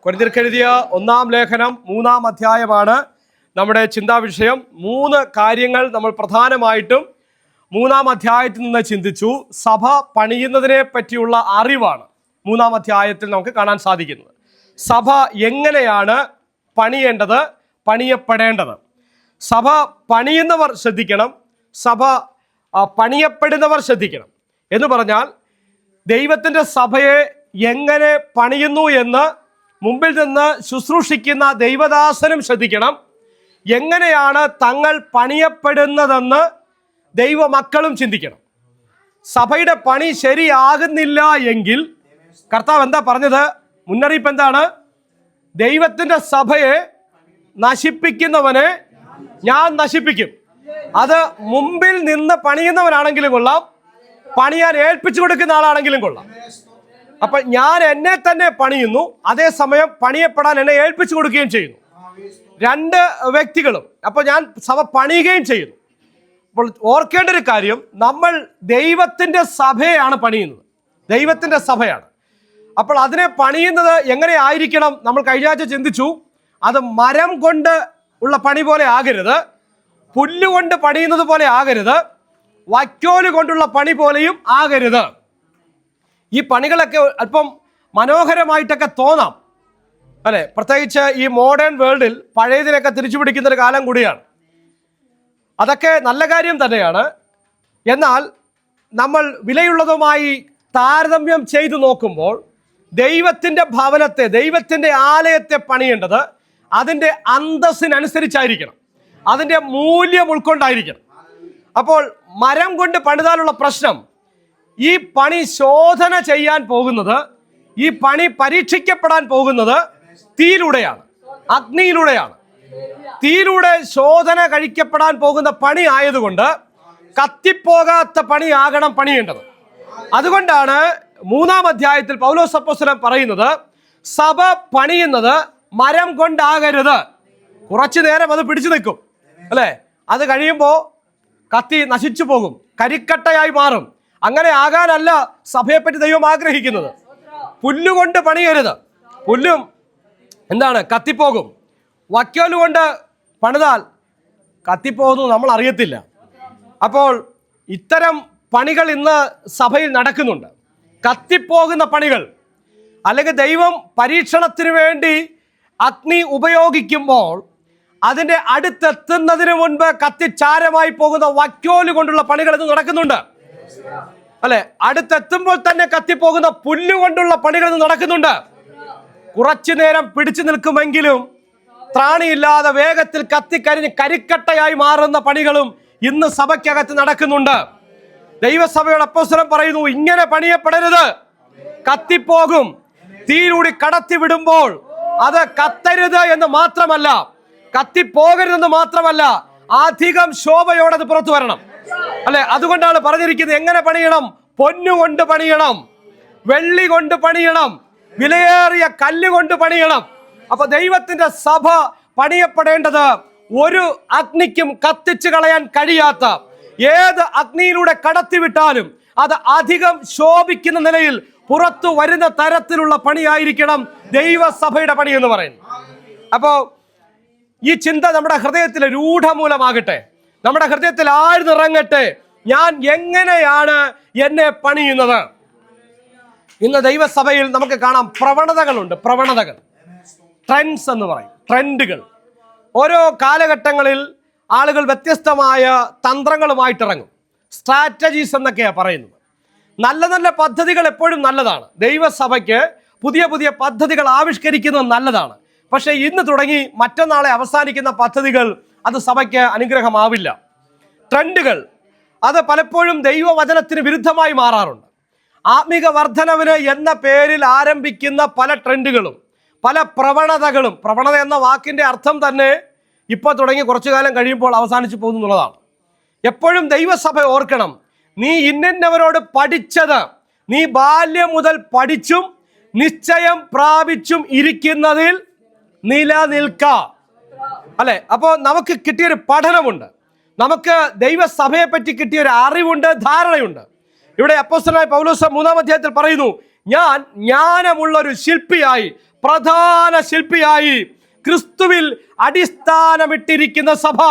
കൊരിന്ത്യർക്ക് എഴുതിയ 1-ാം ലേഖനം 3-ാം അധ്യായമാണ് നമ്മുടെ ചിന്താ വിഷയം. 3 കാര്യങ്ങൾ നമ്മൾ പ്രധാനമായിട്ടും 3-ാം അധ്യായത്തിൽ നിന്ന് ചിന്തിച്ചു. സഭ പണിയുന്നതിനെ പറ്റിയുള്ള അറിവാണ് 3-ാം അധ്യായത്തിൽ നമുക്ക് കാണാൻ സാധിക്കുന്നത്. സഭ എങ്ങനെയാണ് പണിയേണ്ടത്, പണിയപ്പെടേണ്ടത്. സഭ പണിയുന്നവർ ശ്രദ്ധിക്കണം, സഭ പണിയപ്പെടുന്നവർ ശ്രദ്ധിക്കണം. എന്ന് പറഞ്ഞാൽ ദൈവത്തിൻ്റെ സഭയെ എങ്ങനെ പണിയുന്നു എന്ന് മുമ്പിൽ നിന്ന് ശുശ്രൂഷിക്കുന്ന ദൈവദാസനും ശ്രദ്ധിക്കണം. എങ്ങനെയാണ് തങ്ങൾ പണിയപ്പെടുന്നതെന്ന് ദൈവമക്കളും ചിന്തിക്കണം. സഭയുടെ പണി ശരിയാകുന്നില്ല എങ്കിൽ കർത്താവ് എന്താ പറഞ്ഞത്? മുന്നറിയിപ്പ് എന്താണ്? ദൈവത്തിൻ്റെ സഭയെ നശിപ്പിക്കുന്നവനെ ഞാൻ നശിപ്പിക്കും. അത് മുമ്പിൽ നിന്ന് പണിയുന്നവനാണെങ്കിലും കൊള്ളാം, പണിയാൻ ഏൽപ്പിച്ചു കൊടുക്കുന്ന ആളാണെങ്കിലും കൊള്ളാം. അപ്പൊ ഞാൻ എന്നെ തന്നെ പണിയുന്നു, അതേസമയം പണിയപ്പെടാൻ എന്നെ ഏൽപ്പിച്ചു കൊടുക്കുകയും ചെയ്യുന്നു. 2 വ്യക്തികളും. അപ്പൊ ഞാൻ സഭ പണിയുകയും ചെയ്യുന്നു. അപ്പോൾ ഓർക്കേണ്ട ഒരു കാര്യം, നമ്മൾ ദൈവത്തിൻ്റെ സഭയാണ് പണിയുന്നത്, ദൈവത്തിൻ്റെ സഭയാണ്. അപ്പോൾ അതിനെ പണിയുന്നത് എങ്ങനെ ആയിരിക്കണം? നമ്മൾ കഴിഞ്ഞ ആഴ്ച ചിന്തിച്ചു. അത് മരം കൊണ്ട് ഉള്ള പണി പോലെ ആകരുത്, പുല്ലുകൊണ്ട് പണിയുന്നത് പോലെ ആകരുത്, വൈക്കോല് കൊണ്ടുള്ള പണി പോലെയും ആകരുത്. ഈ പണികളൊക്കെ അല്പം മനോഹരമായിട്ടൊക്കെ തോന്നാം, അല്ലെ? പ്രത്യേകിച്ച് ഈ മോഡേൺ വേൾഡിൽ പഴയതിനൊക്കെ തിരിച്ചു പിടിക്കുന്ന ഒരു കാലം കൂടിയാണ്. അതൊക്കെ നല്ല കാര്യം തന്നെയാണ്. എന്നാൽ നമ്മൾ വിലയുള്ളതുമായി താരതമ്യം ചെയ്തു നോക്കുമ്പോൾ ദൈവത്തിൻ്റെ ഭവനത്തെ, ദൈവത്തിൻ്റെ ആലയത്തെ പണിയേണ്ടത് അതിൻ്റെ അന്തസ്സിനനുസരിച്ചായിരിക്കണം, അതിൻ്റെ മൂല്യം ഉൾക്കൊണ്ടായിരിക്കണം. അപ്പോൾ മരം കൊണ്ട് പണിതാലുള്ള പ്രശ്നം, ഈ പണി ശോധന ചെയ്യാൻ പോകുന്നത്, ഈ പണി പരീക്ഷിക്കപ്പെടാൻ പോകുന്നത് തീയിലൂടെയാണ്, അഗ്നിയിലൂടെയാണ്. തീയിലൂടെ ശോധന കഴിക്കപ്പെടാൻ പോകുന്ന പണി ആയതുകൊണ്ട് കത്തിപ്പോകാത്ത പണിയാകണം പണിയേണ്ടത്. അതുകൊണ്ടാണ് 3-ാം അധ്യായത്തിൽ പൗലോസ് അപ്പോസ്തലൻ പറയുന്നത്, സഭ പണിയുന്നത് മരം കൊണ്ടാകരുത്. കുറച്ചു നേരം അത് പിടിച്ചു നിൽക്കും, അല്ലേ? അത് കഴിയുമ്പോൾ കത്തി നശിച്ചു പോകും, കരിക്കട്ടയായി മാറും. അങ്ങനെ ആകാനല്ല സഭയെപ്പറ്റി ദൈവം ആഗ്രഹിക്കുന്നത്. പുല്ലുകൊണ്ട് പണിയരുത്, പുല്ലും എന്താണ്, കത്തിപ്പോകും. വൈക്കോല് കൊണ്ട് പണിതാൽ കത്തിപ്പോകുന്നു നമ്മൾ അറിയത്തില്ല. അപ്പോൾ ഇത്തരം പണികൾ ഇന്ന് സഭയിൽ നടക്കുന്നുണ്ട്, കത്തിപ്പോകുന്ന പണികൾ. അല്ലെങ്കിൽ ദൈവം പരീക്ഷണത്തിന് വേണ്ടി അഗ്നി ഉപയോഗിക്കുമ്പോൾ അതിൻ്റെ അടുത്തെത്തുന്നതിന് മുൻപ് കത്തിച്ചാരമായി പോകുന്ന വൈക്കോല് കൊണ്ടുള്ള പണികൾ ഇന്ന് നടക്കുന്നുണ്ട്, അല്ലെ? അടുത്തെത്തുമ്പോൾ തന്നെ കത്തിപ്പോകുന്ന പുല്ലുകൊണ്ടുള്ള പണികൾ ഇന്ന് നടക്കുന്നുണ്ട്. കുറച്ചു നേരം പിടിച്ചു നിൽക്കുമെങ്കിലും ത്രാണിയില്ലാതെ വേഗത്തിൽ കത്തിക്കരിഞ്ഞ് കരിക്കട്ടയായി മാറുന്ന പണികളും ഇന്ന് സഭയ്ക്കകത്ത് നടക്കുന്നുണ്ട്. ദൈവസഭയുടെ അപ്പോസ്തലൻ പറയുന്നു, ഇങ്ങനെ പണിയപ്പെടരുത്, കത്തിപ്പോകും. തീയിലൂടെ കടത്തി വിടുമ്പോൾ അത് കത്തരുത് എന്ന് മാത്രമല്ല, കത്തിപ്പോകരുതെന്ന് മാത്രമല്ല, അധികം ശോഭയോടെ അത് പുറത്തു വരണം, അല്ലെ? അതുകൊണ്ടാണ് പറഞ്ഞിരിക്കുന്നത്, എങ്ങനെ പണിയണം? പൊന്നുകൊണ്ട് പണിയണം, വെള്ളി കൊണ്ട് പണിയണം, വിലയേറിയ കല്ലുകൊണ്ട് പണിയണം. അപ്പൊ ദൈവത്തിന്റെ സഭ പണിയപ്പെടേണ്ടത് ഒരു അഗ്നിക്കും കത്തിച്ചു കളയാൻ കഴിയാത്ത, ഏത് അഗ്നിയിലൂടെ കടത്തിവിട്ടാലും അത് അധികം ശോഭിക്കുന്ന നിലയിൽ പുറത്തു വരുന്ന തരത്തിലുള്ള പണിയായിരിക്കണം ദൈവസഭയുടെ പണി എന്ന് പറയുന്നത്. അപ്പോ ഈ ചിന്ത നമ്മുടെ ഹൃദയത്തിൽ രൂഢമൂലമാകട്ടെ, നമ്മുടെ ഹൃദയത്തിൽ ആഴ്ന്നിറങ്ങട്ടെ. ഞാൻ എങ്ങനെയാണ് എന്നെ പണിയുന്നത്? ഇന്ന് ദൈവസഭയിൽ നമുക്ക് കാണാം പ്രവണതകളുണ്ട്, പ്രവണതകൾ, ട്രെൻഡ്സ് എന്ന് പറയും, ട്രെൻഡുകൾ. ഓരോ കാലഘട്ടങ്ങളിൽ ആളുകൾ വ്യത്യസ്തമായ തന്ത്രങ്ങളുമായിട്ടിറങ്ങും, സ്ട്രാറ്റജീസ് എന്നൊക്കെയാണ് പറയുന്നത്. നല്ല നല്ല പദ്ധതികൾ എപ്പോഴും നല്ലതാണ്, ദൈവസഭയ്ക്ക് പുതിയ പുതിയ പദ്ധതികൾ ആവിഷ്കരിക്കുന്നത് നല്ലതാണ്. പക്ഷേ ഇന്ന് തുടങ്ങി മറ്റന്നാളെ അവസാനിക്കുന്ന പദ്ധതികൾ അത് സഭയ്ക്ക് അനുഗ്രഹമാവില്ല. ട്രെൻഡുകൾ അത് പലപ്പോഴും ദൈവവചനത്തിന് വിരുദ്ധമായി മാറാറുണ്ട്. ആത്മീക വർധനവിന് എന്ന പേരിൽ ആരംഭിക്കുന്ന പല ട്രെൻഡുകളും, പല പ്രവണതകളും, പ്രവണത എന്ന വാക്കിൻ്റെ അർത്ഥം തന്നെ ഇപ്പോൾ തുടങ്ങി കുറച്ചു കാലം കഴിയുമ്പോൾ അവസാനിച്ചു പോകുന്നു എന്നുള്ളതാണ്. എപ്പോഴും ദൈവസഭ ഓർക്കണം, നീ ഇന്നവരോട് പഠിച്ചത് നീ ബാല്യം മുതൽ പഠിച്ചും നിശ്ചയം പ്രാപിച്ചും ഇരിക്കുന്നതിൽ നിലനിൽക്ക, അല്ലെ? അപ്പോൾ നമുക്ക് കിട്ടിയൊരു പഠനമുണ്ട്, നമുക്ക് ദൈവസഭയെ പറ്റി കിട്ടിയൊരു അറിവുണ്ട്, ധാരണയുണ്ട്. ഇവിടെ അപ്പോസ്തലനായ പൗലോസ് 3-ാം അധ്യായത്തിൽ പറയുന്നു, ഞാൻ ജ്ഞാനമുള്ളൊരു ശില്പിയായി പ്രധാന ശില്പിയായി ക്രിസ്തുവിൽ അടിസ്ഥാനമിട്ടിരിക്കുന്ന സഭ,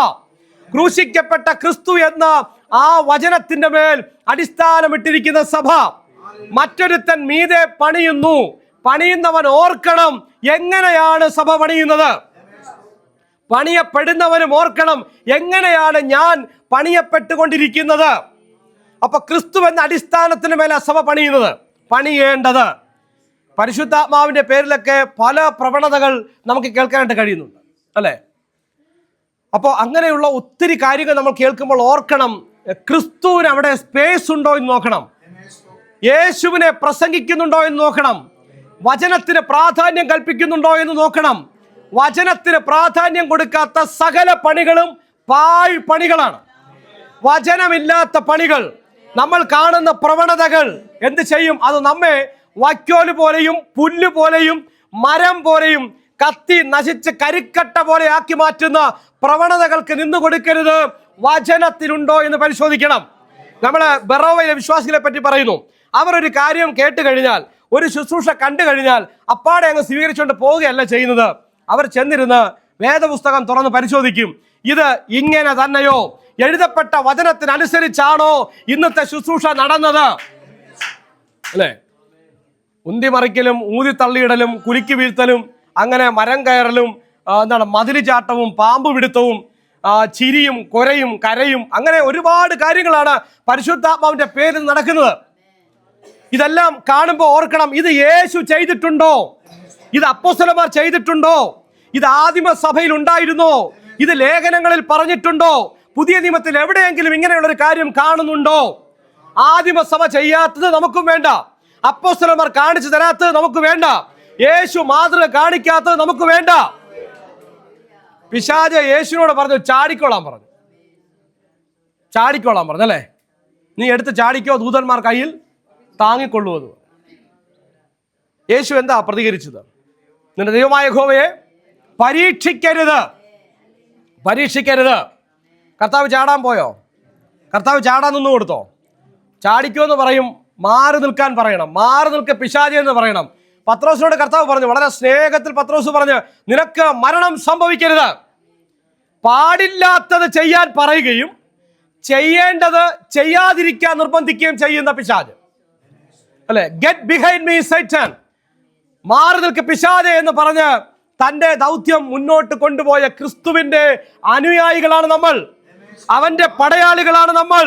ക്രൂശിക്കപ്പെട്ട ക്രിസ്തു എന്ന ആ വചനത്തിന്റെ മേൽ അടിസ്ഥാനമിട്ടിരിക്കുന്ന സഭ, മറ്റൊരുത്തൻ മീതെ പണിയുന്നു. പണിയുന്നവൻ ഓർക്കണം എങ്ങനെയാണ് സഭ പണിയുന്നത്. പണിയപ്പെടുന്നവനും ഓർക്കണം എങ്ങനെയാണ് ഞാൻ പണിയപ്പെട്ടുകൊണ്ടിരിക്കുന്നത്. അപ്പൊ ക്രിസ്തു എന്ന അടിസ്ഥാനത്തിന് മേലെ സഭ പണിയേണ്ടത്. പരിശുദ്ധാത്മാവിന്റെ പേരിലൊക്കെ പല പ്രവണതകൾ നമുക്ക് കേൾക്കാനായിട്ട് കഴിയുന്നുണ്ട്, അല്ലെ? അപ്പോൾ അങ്ങനെയുള്ള ഒത്തിരി കാര്യങ്ങൾ നമ്മൾ കേൾക്കുമ്പോൾ ഓർക്കണം, ക്രിസ്തുവിന് അവിടെ സ്പേസ് ഉണ്ടോ എന്ന് നോക്കണം, യേശുവിനെ പ്രസംഗിക്കുന്നുണ്ടോ എന്ന് നോക്കണം, വചനത്തിന് പ്രാധാന്യം കൽപ്പിക്കുന്നുണ്ടോ എന്ന് നോക്കണം. വചനത്തിന് പ്രാധാന്യം കൊടുക്കാത്ത സകല പണികളും പാഴ് പണികളാണ്. വചനമില്ലാത്ത പണികൾ, നമ്മൾ കാണുന്ന പ്രവണതകൾ എന്ത് ചെയ്യും? അത് നമ്മെ വൈക്കോല് പോലെയും പുല്ല് പോലെയും മരം പോലെയും കത്തി നശിച്ച് കരിക്കട്ട പോലെ ആക്കി മാറ്റുന്ന പ്രവണതകൾക്ക് നിന്നു കൊടുക്കരുത്. വചനത്തിലുണ്ടോ എന്ന് പരിശോധിക്കണം. നമ്മള് ബറോവയിലെ വിശ്വാസികളെ പറ്റി പറയുന്നു. അവർ ഒരു കാര്യം കേട്ട് കഴിഞ്ഞാൽ, ഒരു ശുശ്രൂഷ കണ്ടു കഴിഞ്ഞാൽ അപ്പാടെ അങ്ങ് സ്വീകരിച്ചുകൊണ്ട് പോവുകയല്ല ചെയ്യുന്നത്. അവർ ചെന്നിരുന്ന് വേദപുസ്തകം തുറന്ന് പരിശോധിക്കും. ഇത് ഇങ്ങനെ തന്നെയോ, എഴുതപ്പെട്ട വചനത്തിനനുസരിച്ചാണോ ഇന്നത്തെ ശുശ്രൂഷ നടന്നത്, അല്ലേ? ഉന്തിമറിക്കലും ഊതിത്തള്ളിയിടലും കുലുക്കി വീഴ്ത്തലും അങ്ങനെ മരം കയറലും മതില് ചാട്ടവും പാമ്പ് പിടുത്തവും ചിരിയും കൊരയും കരയും, അങ്ങനെ ഒരുപാട് കാര്യങ്ങളാണ് പരിശുദ്ധാത്മാവിന്റെ പേരിൽ നടക്കുന്നത്. ഇതെല്ലാം കാണുമ്പോൾ ഓർക്കണം, ഇത് യേശു ചെയ്തിട്ടുണ്ടോ? ഇത് അപ്പോസ്തലന്മാർ ചെയ്തിട്ടുണ്ടോ? ഇത് ആദിമ സഭയിൽ ഉണ്ടായിരുന്നോ? ഇത് ലേഖനങ്ങളിൽ പറഞ്ഞിട്ടുണ്ടോ? പുതിയ നിയമത്തിൽ എവിടെയെങ്കിലും ഇങ്ങനെയുള്ളൊരു കാര്യം കാണുന്നുണ്ടോ? ആദിമ സഭ ചെയ്യാത്തത് നമുക്കും വേണ്ട, അപ്പോസ്തലന്മാർ കാണിച്ചു തരാത്തത് നമുക്ക് വേണ്ട, യേശു മാതൃക കാണിക്കാത്തത് നമുക്ക് വേണ്ട. പിശാച് യേശുവിനോട് പറഞ്ഞു ചാടിക്കോളാൻ പറഞ്ഞു, അല്ലേ? നീ എടുത്ത് ചാടിക്കോ, ദൂതന്മാർ കയ്യിൽ താങ്ങിക്കൊള്ളുവത്. യേശു എന്താ പ്രതികരിച്ചത്? നിന്റെ ദൈവമായ യഹോവയെ പരീക്ഷിക്കരുത്. കർത്താവ് ചാടാൻ പോയോ? കർത്താവ് ചാടാൻ നിന്ന് കൊടുത്തോ? ചാടിക്കോ എന്ന് പറയും, മാറി നിൽക്കാൻ പറയണം, മാറി നിൽക്ക പിശാചേ എന്ന് പറയണം. പത്രോസിനോട് കർത്താവ് പറഞ്ഞു, വളരെ സ്നേഹത്തിൽ പത്രോസ് പറഞ്ഞു, നിനക്ക് മരണം സംഭവിക്കരുത്. പാടില്ലാത്തത് ചെയ്യാൻ പറയുകയും ചെയ്യേണ്ടത് ചെയ്യാതിരിക്കാൻ നിർബന്ധിക്കുകയും ചെയ്യുന്ന പിശാച്, അല്ലെ? ഗെറ്റ് ബിഹൈൻഡ് മീ സൈറ്റൻ, മാറി നിൽക്ക് പിശാചേ എന്ന് പറഞ്ഞ് തന്റെ ദൗത്യം മുന്നോട്ട് കൊണ്ടുപോയ ക്രിസ്തുവിന്റെ അനുയായികളാണ് നമ്മൾ, അവന്റെ പടയാളികളാണ് നമ്മൾ.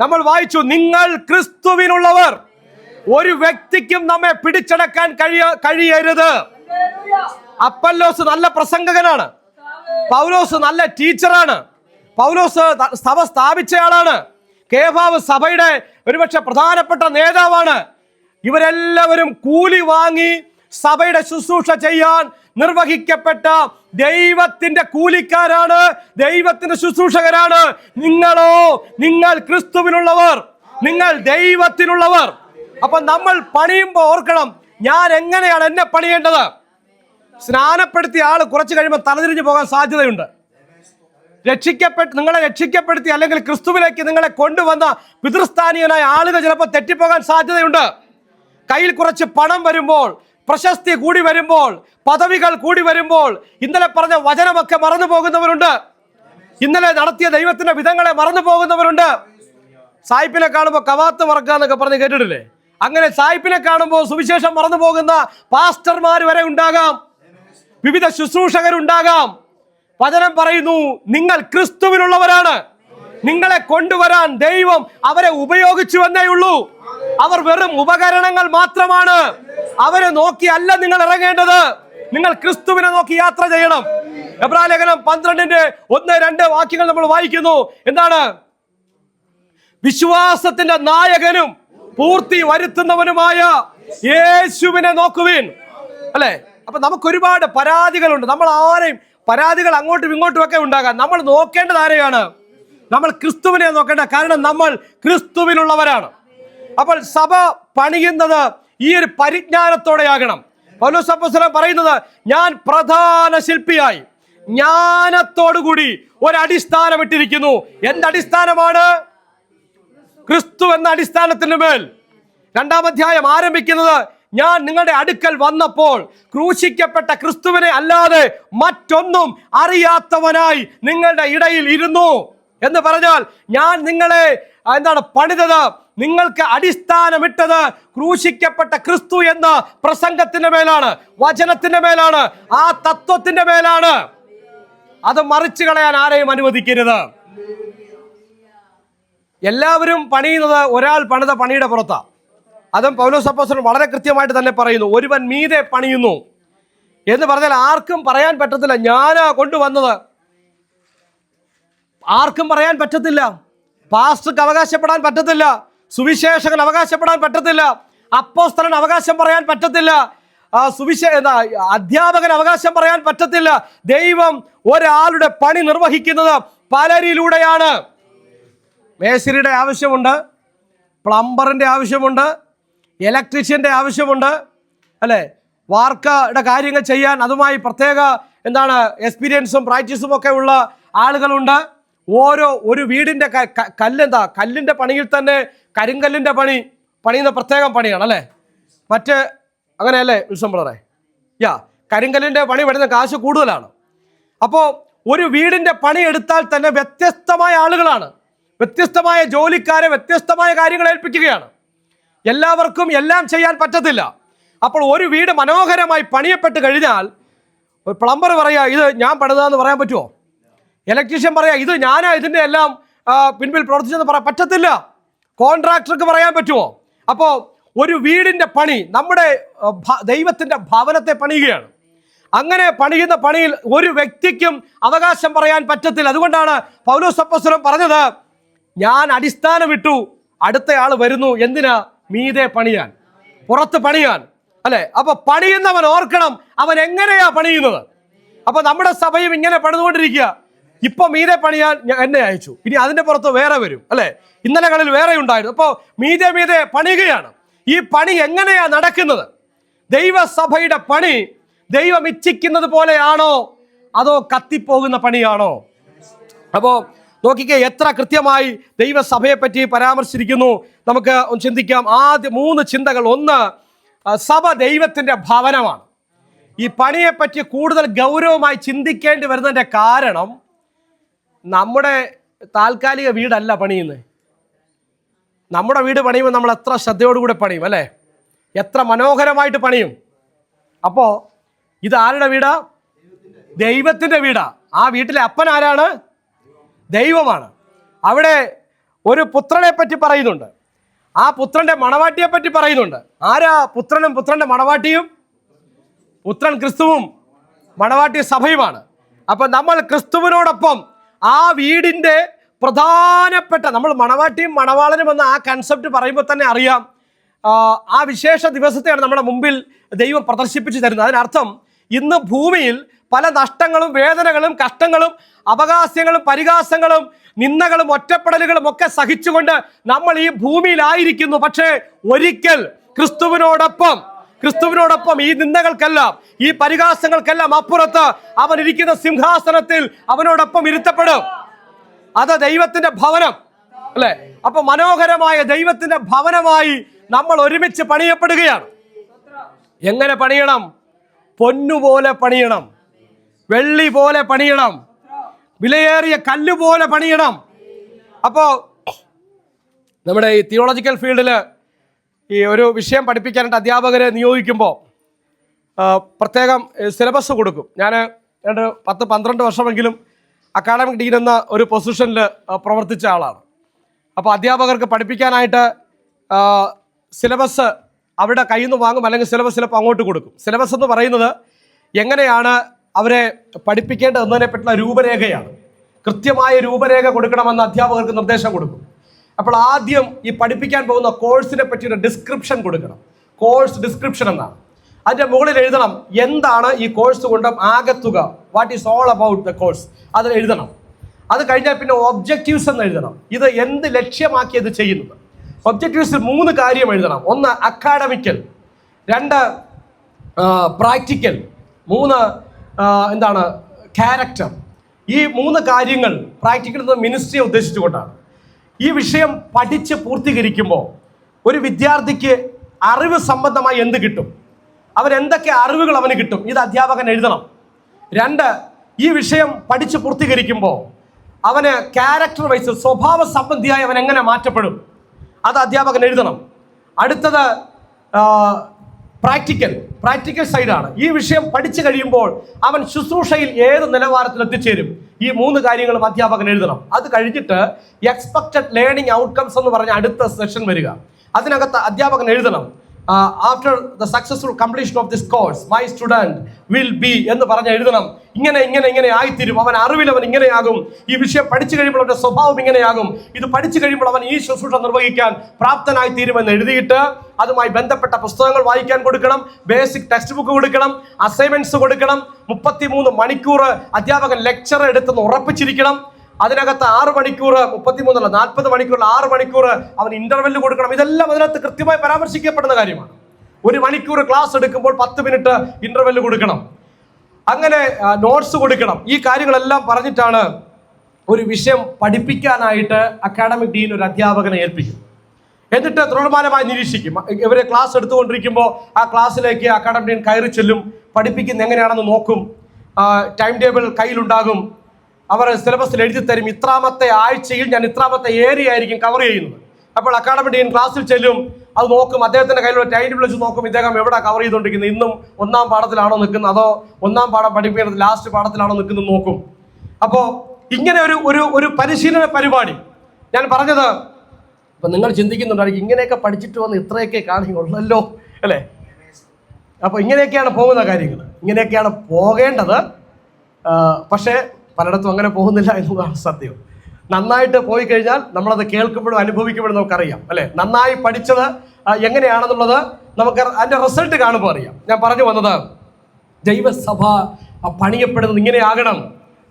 നമ്മൾ വായിച്ചു, നിങ്ങൾ ക്രിസ്തുവിനുള്ളവർ, ഒരു വ്യക്തിക്കും നമ്മെ പിടിച്ചടക്കാൻ കഴിയരുത്. അപ്പല്ലോസ് നല്ല പ്രസംഗകനാണ്, പൗലോസ് നല്ല ടീച്ചറാണ്, പൗലോസ് സഭ സ്ഥാപിച്ചയാളാണ്, കേഫാവ് സഭയുടെ ഒരുപക്ഷെ പ്രധാനപ്പെട്ട നേതാവാണ്. ഇവരെല്ലാവരും കൂലി വാങ്ങി സഭയുടെ ശുശ്രൂഷ ചെയ്യാൻ നിർവഹിക്കപ്പെട്ട ദൈവത്തിന്റെ കൂലിക്കാരാണ്, ദൈവത്തിന്റെ ശുശ്രൂഷകരാണ്. നിങ്ങളോ, നിങ്ങൾ ക്രിസ്തുവിനുള്ളവർ, നിങ്ങൾ ദൈവത്തിനുള്ളവർ. അപ്പൊ നമ്മൾ പണിയുമ്പോൾ ഓർക്കണം, ഞാൻ എങ്ങനെയാണ് എന്നെ പണിയേണ്ടത്. സ്നാനപ്പെടുത്തിയ ആള് കുറച്ച് കഴിയുമ്പോൾ തലതിരിഞ്ഞു പോകാൻ സാധ്യതയുണ്ട്. നിങ്ങളെ രക്ഷിക്കപ്പെടുത്തി അല്ലെങ്കിൽ ക്രിസ്തുവിലേക്ക് നിങ്ങളെ കൊണ്ടുവന്ന പിതൃസ്ഥാനീയനായ ആളുകൾ ചിലപ്പോൾ തെറ്റിപ്പോകാൻ സാധ്യതയുണ്ട്. കയ്യിൽ കുറച്ച് പണം വരുമ്പോൾ, പ്രശസ്തി കൂടി വരുമ്പോൾ, പദവികൾ കൂടി വരുമ്പോൾ ഇന്നലെ പറഞ്ഞ വചനമൊക്കെ മറന്നു പോകുന്നവരുണ്ട്, ഇന്നലെ നടത്തിയ ദൈവത്തിന്റെ വിധങ്ങളെ മറന്നു പോകുന്നവരുണ്ട്. സായിപ്പിനെ കാണുമ്പോൾ കവാത്ത് മറക്കുക എന്നൊക്കെ പറഞ്ഞ് കേട്ടിട്ടില്ലേ? അങ്ങനെ സായിപ്പിനെ കാണുമ്പോൾ സുവിശേഷം മറന്നു പോകുന്ന പാസ്റ്റർമാർ വരെ ഉണ്ടാകാം, വിവിധ ശുശ്രൂഷകരുണ്ടാകാം. വചനം പറയുന്നു, നിങ്ങൾ ക്രിസ്തുവിനുള്ളവരാണ്. നിങ്ങളെ കൊണ്ടുവരാൻ ദൈവം അവരെ ഉപയോഗിച്ചു എന്നേ ഉള്ളൂ. അവർ വെറും ഉപകരണങ്ങൾ മാത്രമാണ്. അവരെ നോക്കി അല്ല നിങ്ങൾ ഇറങ്ങേണ്ടത്, നിങ്ങൾ ക്രിസ്തുവിനെ നോക്കി യാത്ര ചെയ്യണം. എബ്രായ ലേഖനം 12:1-2 വാക്യങ്ങൾ നമ്മൾ വായിക്കുന്നു. എന്താണ്? വിശ്വാസത്തിന്റെ നായകനും പൂർത്തി വരുത്തുന്നവനുമായ യേശുവിനെ നോക്കുവിൻ, അല്ലെ? അപ്പൊ നമുക്ക് ഒരുപാട് പരാതികളുണ്ട്. നമ്മൾ ആരെയും പരാതികൾ അങ്ങോട്ടും ഇങ്ങോട്ടും ഒക്കെ ഉണ്ടാകാം. നമ്മൾ നോക്കേണ്ടത് ആരെയാണ്? നമ്മൾ ക്രിസ്തുവിനെ നോക്കേണ്ട. കാരണം നമ്മൾ ക്രിസ്തുവിനുള്ളവരാണ്. അപ്പോൾ സഭ പണിയുന്നത് ഈ ഒരു പരിജ്ഞാനത്തോടെയാകണം. പൗലോസ് അപ്പോസ്തലൻ പറയുന്നത്, ഞാൻ പ്രധാന ശില്പിയായി ജ്ഞാനത്തോടുകൂടി ഒരടിസ്ഥാനം ഇട്ടിരിക്കുന്നു. എന്തടിസ്ഥാനമാണ്? ക്രിസ്തു എന്ന അടിസ്ഥാനത്തിന് മേൽ. 2-ാം അധ്യായം ആരംഭിക്കുന്നത് ഞാൻ നിങ്ങളുടെ അടുക്കൽ വന്നപ്പോൾ ക്രൂശിക്കപ്പെട്ട ക്രിസ്തുവിനെ അല്ലാതെ മറ്റൊന്നും അറിയാത്തവനായി നിങ്ങളുടെ ഇടയിൽ ഇരുന്നു എന്ന് പറഞ്ഞാൽ, ഞാൻ നിങ്ങളെ പണിതത്, നിങ്ങൾക്ക് അടിസ്ഥാനമിട്ടത് ക്രൂശിക്കപ്പെട്ട ക്രിസ്തു എന്ന പ്രസംഗത്തിന്റെ മേലാണ്, വചനത്തിന്റെ മേലാണ്, ആ തത്വത്തിന്റെ മേലാണ്. അത് മറിച്ചു കളയാൻ ആരെയും അനുവദിക്കരുത്. എല്ലാവരും പണിയുന്നത് ഒരാൾ പണിത പണിയുടെ പുറത്താണ്. അതും പൗലോസ് അപ്പോസ്തലൻ വളരെ കൃത്യമായിട്ട് തന്നെ പറയുന്നു, ഒരുവൻ മീതെ പണിയുന്നു എന്ന് പറഞ്ഞാൽ ആർക്കും പറയാൻ പറ്റത്തില്ല ഞാനാ കൊണ്ടുവന്നത്. ആർക്കും പറയാൻ പറ്റത്തില്ല. പാസ്റ്റർക്ക് അവകാശപ്പെടാൻ പറ്റത്തില്ല, സുവിശേഷകൻ അവകാശപ്പെടാൻ പറ്റത്തില്ല, അപ്പോസ്തലൻ അവകാശം പറയാൻ പറ്റത്തില്ല, അധ്യാപകൻ അവകാശം പറയാൻ പറ്റത്തില്ല. ദൈവം ഒരാളുടെ പണി നിർവഹിക്കുന്നത് പലരിലൂടെയാണ്. മേസ്തിരിയുടെ ആവശ്യമുണ്ട്, പ്ലംബറിന്റെ ആവശ്യമുണ്ട്, ഇലക്ട്രീഷ്യന്റെ ആവശ്യമുണ്ട്, അല്ലേ? വാർക്കയുടെ കാര്യങ്ങൾ ചെയ്യാൻ അതുമായി പ്രത്യേക എക്സ്പീരിയൻസും പ്രാക്ടീസും ഒക്കെ ഉള്ള ആളുകളുണ്ട്. ഒരു വീടിന്റെ കല്ലിന്റെ പണിയിൽ തന്നെ കരിങ്കല്ലിന്റെ പണിയുന്ന പ്രത്യേകം പണിയാണ്, അല്ലേ? മറ്റ് അങ്ങനെയല്ലേ വിൽസം ബ്രദറെ? കരിങ്കല്ലിന്റെ പണി വരുന്ന കാശ് കൂടുതലാണ്. അപ്പോൾ ഒരു വീടിന്റെ പണി എടുത്താൽ തന്നെ വ്യത്യസ്തമായ ആളുകളാണ്, വ്യത്യസ്തമായ ജോലിക്കാരെ വ്യത്യസ്തമായ കാര്യങ്ങൾ ഏൽപ്പിക്കുകയാണ്. എല്ലാവർക്കും എല്ലാം ചെയ്യാൻ പറ്റത്തില്ല. അപ്പോൾ ഒരു വീട് മനോഹരമായി പണിയപ്പെട്ട് കഴിഞ്ഞാൽ ഒരു പ്ലംബർ പറയാ ഇത് ഞാൻ പണിതാന്ന് പറയാൻ പറ്റുമോ? ഇലക്ട്രീഷ്യൻ പറയാ ഇത് ഞാനാ ഇതിന്റെ എല്ലാം പിൻപിൽ പ്രവർത്തിച്ചെന്ന് പറയാൻ പറ്റത്തില്ല. കോൺട്രാക്ടർക്ക് പറയാൻ പറ്റുമോ? അപ്പോൾ ഒരു വീടിന്റെ പണി നമ്മുടെ ദൈവത്തിന്റെ ഭവനത്തെ പണിയുകയാണ്. അങ്ങനെ പണിയുന്ന പണിയിൽ ഒരു വ്യക്തിക്കും അവകാശം പറയാൻ പറ്റത്തില്ല. അതുകൊണ്ടാണ് പൗലോസ് അപ്പോസ്തലൻ പറഞ്ഞത്, ഞാൻ അടിസ്ഥാനം ഇട്ടു, അടുത്തയാൾ വരുന്നു. എന്തിനാ? മീതെ പണിയാൻ, പുറത്ത് പണിയാൻ, അല്ലെ? അപ്പൊ പണിയുന്നവൻ ഓർക്കണം അവൻ എങ്ങനെയാ പണിയുന്നത്. അപ്പൊ നമ്മുടെ സഭയും ഇങ്ങനെ പണിതുകൊണ്ടിരിക്കുക. ഇപ്പൊ മീതെ പണിയാൻ എന്നെ അയച്ചു, ഇനി അതിന്റെ പുറത്ത് വേറെ വരും, അല്ലെ? ഇന്നലകളിൽ വേറെ ഉണ്ടായിരുന്നു. അപ്പോ മീതെ പണിയുകയാണ്. ഈ പണി എങ്ങനെയാ നടക്കുന്നത്? ദൈവസഭയുടെ പണി ദൈവം ഇച്ഛിക്കുന്നത് പോലെയാണോ അതോ കത്തിപ്പോകുന്ന പണിയാണോ? അപ്പോ നോക്കിക്കേ, എത്ര കൃത്യമായി ദൈവസഭയെ പറ്റി പരാമർശിച്ചിരിക്കുന്നു. നമുക്ക് ചിന്തിക്കാം. ആദ്യ 3 ചിന്തകൾ. ഒന്ന്, സഭ ദൈവത്തിന്റെ ഭവനമാണ്. ഈ പണിയെപ്പറ്റി കൂടുതൽ ഗൗരവമായി ചിന്തിക്കേണ്ടി വരുന്നതിന്റെ കാരണം, നമ്മുടെ താൽക്കാലിക വീടല്ല പണിയുന്നത്. നമ്മുടെ വീട് പണിയുമ്പോൾ നമ്മൾ എത്ര ശ്രദ്ധയോടുകൂടെ പണിയും, അല്ലേ? എത്ര മനോഹരമായിട്ട് പണിയും. അപ്പോൾ ഇത് ആരുടെ വീടാ? ദൈവത്തിന്റെ വീടാ. ആ വീട്ടിലെ അപ്പൻ ആരാണ്? ദൈവമാണ്. അവിടെ ഒരു പുത്രനെ പറ്റി പറയുന്നുണ്ട്, ആ പുത്രന്റെ മണവാട്ടിയെ പറ്റി പറയുന്നുണ്ട്. ആരാ പുത്രനും പുത്രന്റെ മണവാട്ടിയും? പുത്രൻ ക്രിസ്തുവും മണവാട്ടി സഭയുമാണ്. അപ്പൊ നമ്മൾ ക്രിസ്തുവിനോടൊപ്പം ആ വീടിന്റെ പ്രധാനപ്പെട്ട, നമ്മൾ മണവാട്ടിയും മണവാളനും എന്ന ആ കൺസെപ്റ്റ് പറയുമ്പോൾ തന്നെ അറിയാം, ആ വിശേഷ ദിവസത്തെയാണ് നമ്മുടെ മുമ്പിൽ ദൈവം പ്രദർശിപ്പിച്ചു തരുന്നത്. അതിനർത്ഥം ഇന്ന് ഭൂമിയിൽ പല നഷ്ടങ്ങളും വേദനകളും കഷ്ടങ്ങളും അപകാസ്യങ്ങളും പരിഹാസങ്ങളും നിന്ദകളും ഒറ്റപ്പെടലുകളും ഒക്കെ സഹിച്ചുകൊണ്ട് നമ്മൾ ഈ ഭൂമിയിലായിരിക്കുന്നു. പക്ഷേ ഒരിക്കൽ ക്രിസ്തുവിനോടൊപ്പം ഈ നിന്ദകൾക്കെല്ലാം ഈ പരിഹാസങ്ങൾക്കെല്ലാം അപ്പുറത്ത് അവൻ ഇരിക്കുന്ന സിംഹാസനത്തിൽ അവനോടൊപ്പം ഇരുത്തപ്പെടും. അത് ദൈവത്തിന്റെ ഭവനം, അല്ലെ? അപ്പൊ മനോഹരമായ ദൈവത്തിന്റെ ഭവനമായി നമ്മൾ ഒരുമിച്ച് പണിയപ്പെടുകയാണ്. എങ്ങനെ പണിയണം? പൊന്നുപോലെ പണിയണം, വെള്ളി പോലെ പണിയണം, വിലയേറിയ കല്ലുപോലെ പണിയണം. അപ്പോൾ നമ്മുടെ ഈ തിയോളജിക്കൽ ഫീൽഡിൽ ഈ ഒരു വിഷയം പഠിപ്പിക്കാനായിട്ട് അധ്യാപകരെ നിയോഗിക്കുമ്പോൾ പ്രത്യേകം സിലബസ് കൊടുക്കും. ഞാൻ 10-12 വർഷമെങ്കിലും അക്കാഡമിക് ഡീൻ എന്ന ഒരു പൊസിഷനിൽ പ്രവർത്തിച്ച ആളാണ്. അപ്പോൾ അധ്യാപകർക്ക് പഠിപ്പിക്കാനായിട്ട് സിലബസ് അവരുടെ കയ്യിൽ നിന്ന് വാങ്ങും, അല്ലെങ്കിൽ സിലബസ് ചിലപ്പോൾ അങ്ങോട്ട് കൊടുക്കും. സിലബസ് എന്ന് പറയുന്നത് എങ്ങനെയാണ് അവരെ പഠിപ്പിക്കേണ്ടതെന്നതിനെ പറ്റിയുള്ള രൂപരേഖയാണ്. കൃത്യമായ രൂപരേഖ കൊടുക്കണമെന്ന് അധ്യാപകർക്ക് നിർദ്ദേശം കൊടുക്കും. അപ്പോൾ ആദ്യം ഈ പഠിപ്പിക്കാൻ പോകുന്ന കോഴ്സിനെ പറ്റിയൊരു ഡിസ്ക്രിപ്ഷൻ കൊടുക്കണം. കോഴ്സ് ഡിസ്ക്രിപ്ഷൻ എന്നാണ്. അതിൻ്റെ മുകളിൽ എഴുതണം എന്താണ് ഈ കോഴ്സ് കൊണ്ട് ആകത്തുക, what is all about the course, അത് എഴുതണം. അത് കഴിഞ്ഞാൽ പിന്നെ ഒബ്ജക്റ്റീവ്സ് എന്ന് എഴുതണം. ഇത് എന്ത് ലക്ഷ്യമാക്കി ഇത് ചെയ്യുന്നത്. ഒബ്ജക്റ്റീവ്സിൽ 3 കാര്യം എഴുതണം. 1 അക്കാഡമിക്കൽ, 2 പ്രാക്ടിക്കൽ, 3 ക്യാരക്ടർ. ഈ 3 കാര്യങ്ങൾ പ്രാക്ടിക്കൽ എന്ന മിനിസ്ട്രിയെ ഉദ്ദേശിച്ചുകൊണ്ടാണ്. ഈ വിഷയം പഠിച്ച് പൂർത്തീകരിക്കുമ്പോൾ ഒരു വിദ്യാർത്ഥിക്ക് അറിവ് സംബന്ധമായി എന്ത് കിട്ടും, അവരെന്തൊക്കെ അറിവുകൾ അവന് കിട്ടും, ഇത് അധ്യാപകൻ എഴുതണം. 2, ഈ വിഷയം പഠിച്ച് പൂർത്തീകരിക്കുമ്പോൾ അവന് ക്യാരക്ടർ വൈസ്, സ്വഭാവ സംബന്ധിയായി അവൻ എങ്ങനെ മാറ്റപ്പെടും, അത് അധ്യാപകൻ എഴുതണം. അടുത്തത് പ്രാക്ടിക്കൽ സൈഡാണ്. ഈ വിഷയം പഠിച്ചു കഴിയുമ്പോൾ അവൻ ശുശ്രൂഷയിൽ ഏത് നിലവാരത്തിൽ എത്തിച്ചേരും, ഈ 3 കാര്യങ്ങളും അധ്യാപകൻ എഴുതണം. അത് കഴിഞ്ഞിട്ട് എക്സ്പെക്റ്റഡ് ലേണിംഗ് ഔട്ട്കംസ് എന്ന് പറഞ്ഞ അടുത്ത സെഷൻ വരിക. അതിനകത്ത് അധ്യാപകൻ എഴുതണം, after the successful completion of this course my student will be എന്ന് പറഞ്ഞ് എഴുതണം. ഇങ്ങനെ ആയിത്തീരും, അവൻ അറിവിൽ അവൻ ഇങ്ങനെയാകും, ഈ വിഷയം പഠിച്ചു കഴിയുമ്പോൾ അവൻ്റെ സ്വഭാവം ഇങ്ങനെയാകും, ഇത് പഠിച്ചു കഴിയുമ്പോൾ അവൻ ഈ ശുശ്രൂഷ നിർവഹിക്കാൻ പ്രാപ്തനായി തീരുമെന്ന് എഴുതിയിട്ട് അതുമായി ബന്ധപ്പെട്ട പുസ്തകങ്ങൾ വായിക്കാൻ കൊടുക്കണം, ബേസിക് ടെക്സ്റ്റ് ബുക്ക് കൊടുക്കണം, അസൈൻമെന്റ്സ് കൊടുക്കണം. 33 മണിക്കൂർ അധ്യാപകൻ ലെക്ചർ എടുത്തെന്ന് ഉറപ്പിച്ചിരിക്കണം. അതിനകത്ത് 6 മണിക്കൂർ, 33 അല്ല 40 മണിക്കൂറിൽ 6 മണിക്കൂർ അവൻ ഇന്റർവെല് കൊടുക്കണം. ഇതെല്ലാം അതിനകത്ത് കൃത്യമായി പരാമർശിക്കപ്പെടുന്ന കാര്യമാണ്. 1 മണിക്കൂർ ക്ലാസ് എടുക്കുമ്പോൾ 10 മിനിറ്റ് ഇന്റർവെല് കൊടുക്കണം, അങ്ങനെ നോട്ട്സ് കൊടുക്കണം. ഈ കാര്യങ്ങളെല്ലാം പറഞ്ഞിട്ടാണ് ഒരു വിഷയം പഠിപ്പിക്കാനായിട്ട് അക്കാഡമിക് ഡീൻ ഒരു അധ്യാപകനെ ഏൽപ്പിക്കും. എന്നിട്ട് തുടർമാനമായി നിരീക്ഷിക്കും. ഇവരെ ക്ലാസ് എടുത്തുകൊണ്ടിരിക്കുമ്പോൾ ആ ക്ലാസ്സിലേക്ക് അക്കാഡമിക് ഡീൻ കയറി ചെല്ലും, പഠിപ്പിക്കുന്ന എങ്ങനെയാണെന്ന് നോക്കും, ടൈം ടേബിൾ കയ്യിലുണ്ടാകും, അവർ സിലബസിൽ എഴുതി തരും, ഇത്രാമത്തെ ആഴ്ചയിൽ ഞാൻ ഇത്രാമത്തെ ഏരിയ ആയിരിക്കും കവർ ചെയ്യുന്നത്. അപ്പോൾ അക്കാഡമിക് ഡീൻ ക്ലാസ്സിൽ ചെല്ലും, അത് നോക്കും, അദ്ദേഹത്തിൻ്റെ കയ്യിലുള്ള ടൈം ടേബിൾ വെച്ച് നോക്കും, ഇദ്ദേഹം എവിടെ കവർ ചെയ്തുകൊണ്ടിരിക്കുന്നത്, ഇന്നും 1ാം പാഠത്തിലാണോ നിൽക്കുന്നത്, അതോ 1ാം പാഠം പഠിപ്പിക്കുന്നത് ലാസ്റ്റ് പാഠത്തിലാണോ നിൽക്കുന്നത് നോക്കും. അപ്പോൾ ഇങ്ങനെ ഒരു പരിശീലന പരിപാടി ഞാൻ പറഞ്ഞത്. അപ്പം നിങ്ങൾ ചിന്തിക്കുന്നുണ്ടായിരിക്കും, ഇങ്ങനെയൊക്കെ പഠിച്ചിട്ട് വന്ന് ഇത്രയൊക്കെ കാണിക്കുള്ളല്ലോ അല്ലേ? അപ്പോൾ ഇങ്ങനെയൊക്കെയാണ് പോകുന്ന കാര്യങ്ങൾ, ഇങ്ങനെയൊക്കെയാണ് പോകേണ്ടത്. പക്ഷേ പലയിടത്തും അങ്ങനെ പോകുന്നില്ല എന്നതാണ് സത്യം. നന്നായിട്ട് പോയി കഴിഞ്ഞാൽ നമ്മളത് കേൾക്കുമ്പോഴും അനുഭവിക്കുമ്പോഴും നമുക്കറിയാം അല്ലേ, നന്നായി പഠിച്ചത് എങ്ങനെയാണെന്നുള്ളത് നമുക്ക് അതിൻ്റെ റിസൾട്ട് കാണുമ്പോൾ അറിയാം. ഞാൻ പറഞ്ഞു വന്നത്, ദൈവസഭ പണിയപ്പെടുന്നത് ഇങ്ങനെയാകണം,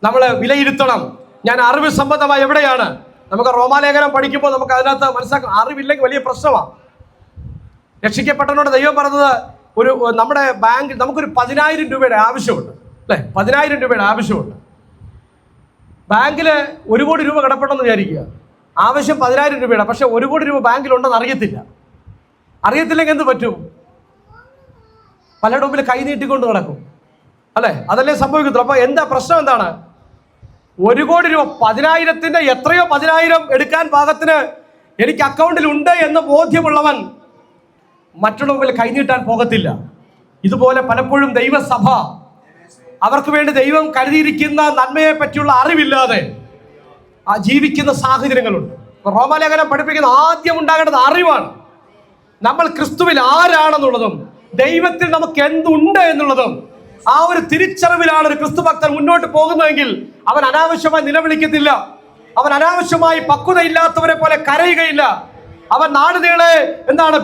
നമ്മൾ വിലയിരുത്തണം. ഞാൻ അറിവ് സംബന്ധമായി എവിടെയാണ്, നമുക്ക് റോമാലേഖനം പഠിക്കുമ്പോൾ നമുക്ക് അതിനകത്ത് മനസ്സിലാക്കണം, അറിവില്ലെങ്കിൽ വലിയ പ്രശ്നമാണ്. രക്ഷിക്കപ്പെട്ടവനോട് ദൈവം പറഞ്ഞത്, നമ്മുടെ ബാങ്കിൽ നമുക്കൊരു 10,000 രൂപയുടെ ആവശ്യമുണ്ട് അല്ലേ, 10,000 രൂപയുടെ ആവശ്യമുണ്ട്. ബാങ്കിൽ 1 കോടി രൂപ കിടപ്പുണ്ടെന്ന് വിചാരിക്കുക, ആവശ്യം 10,000 രൂപയുടെ, പക്ഷെ 1 കോടി രൂപ ബാങ്കിലുണ്ടെന്ന് അറിയത്തില്ലെങ്കിൽ എന്ത് പറ്റും? പലരുടെ മുമ്പിൽ കൈ നീട്ടിക്കൊണ്ട് നടക്കും അല്ലേ, അതല്ലേ സംഭവിക്കത്തുള്ളൂ. അപ്പോൾ എന്താ പ്രശ്നം എന്താണ്? 1 കോടി രൂപ 10,000-ന്റെ എത്രയോ 10,000 എടുക്കാൻ പാകത്തിന് എനിക്ക് അക്കൗണ്ടിൽ ഉണ്ട് എന്ന് ബോധ്യമുള്ളവൻ മറ്റുള്ള മുമ്പിൽ കൈനീട്ടാൻ പോകത്തില്ല. ഇതുപോലെ പലപ്പോഴും ദൈവസഭ അവർക്ക് വേണ്ടി ദൈവം കരുതിയിരിക്കുന്ന നന്മയെ പറ്റിയുള്ള അറിവില്ലാതെ ജീവിക്കുന്ന സാഹചര്യങ്ങളുണ്ട്. റോമാലേഖനം പഠിപ്പിക്കുന്ന ആദ്യം ഉണ്ടാകേണ്ടത് അറിവാണ്. നമ്മൾ ക്രിസ്തുവിൽ ആരാണെന്നുള്ളതും ദൈവത്തിൽ നമുക്ക് എന്തുണ്ട് എന്നുള്ളതും ആ ഒരു തിരിച്ചറിവിലാണ് ഒരു ക്രിസ്തു ഭക്തൻ മുന്നോട്ട് പോകുന്നതെങ്കിൽ അവൻ അനാവശ്യമായി നിലവിളിക്കത്തില്ല, അവൻ അനാവശ്യമായി പക്വതയില്ലാത്തവരെ പോലെ കരയുകയില്ല, അവൻ നാടുനീളെ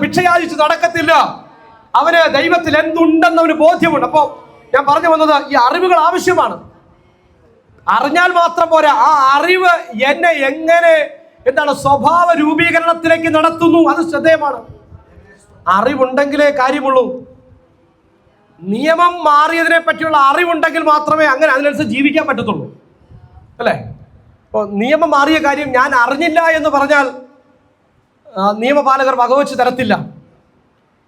ഭിക്ഷയാചിച്ച് നടക്കത്തില്ല. അവന് ദൈവത്തിൽ എന്തുണ്ടെന്ന് അവന് ബോധ്യമുണ്ട്. അപ്പോൾ ഞാൻ പറഞ്ഞു വന്നത്, ഈ അറിവുകൾ ആവശ്യമാണ്. അറിഞ്ഞാൽ മാത്രം പോരാ, ആ അറിവ് എന്നെ എങ്ങനെ സ്വഭാവ രൂപീകരണത്തിലേക്ക് നടത്തുന്നു, അത് ശ്രദ്ധേയമാണ്. അറിവുണ്ടെങ്കിലേ കാര്യമുള്ളൂ. നിയമം മാറിയതിനെ പറ്റിയുള്ള അറിവുണ്ടെങ്കിൽ മാത്രമേ അങ്ങനെ അതിനനുസരിച്ച് ജീവിക്കാൻ പറ്റത്തുള്ളൂ അല്ലേ. ഇപ്പോൾ നിയമം മാറിയ കാര്യം ഞാൻ അറിഞ്ഞില്ല എന്ന് പറഞ്ഞാൽ നിയമപാലകർ വകവെച്ച് തരത്തില്ല.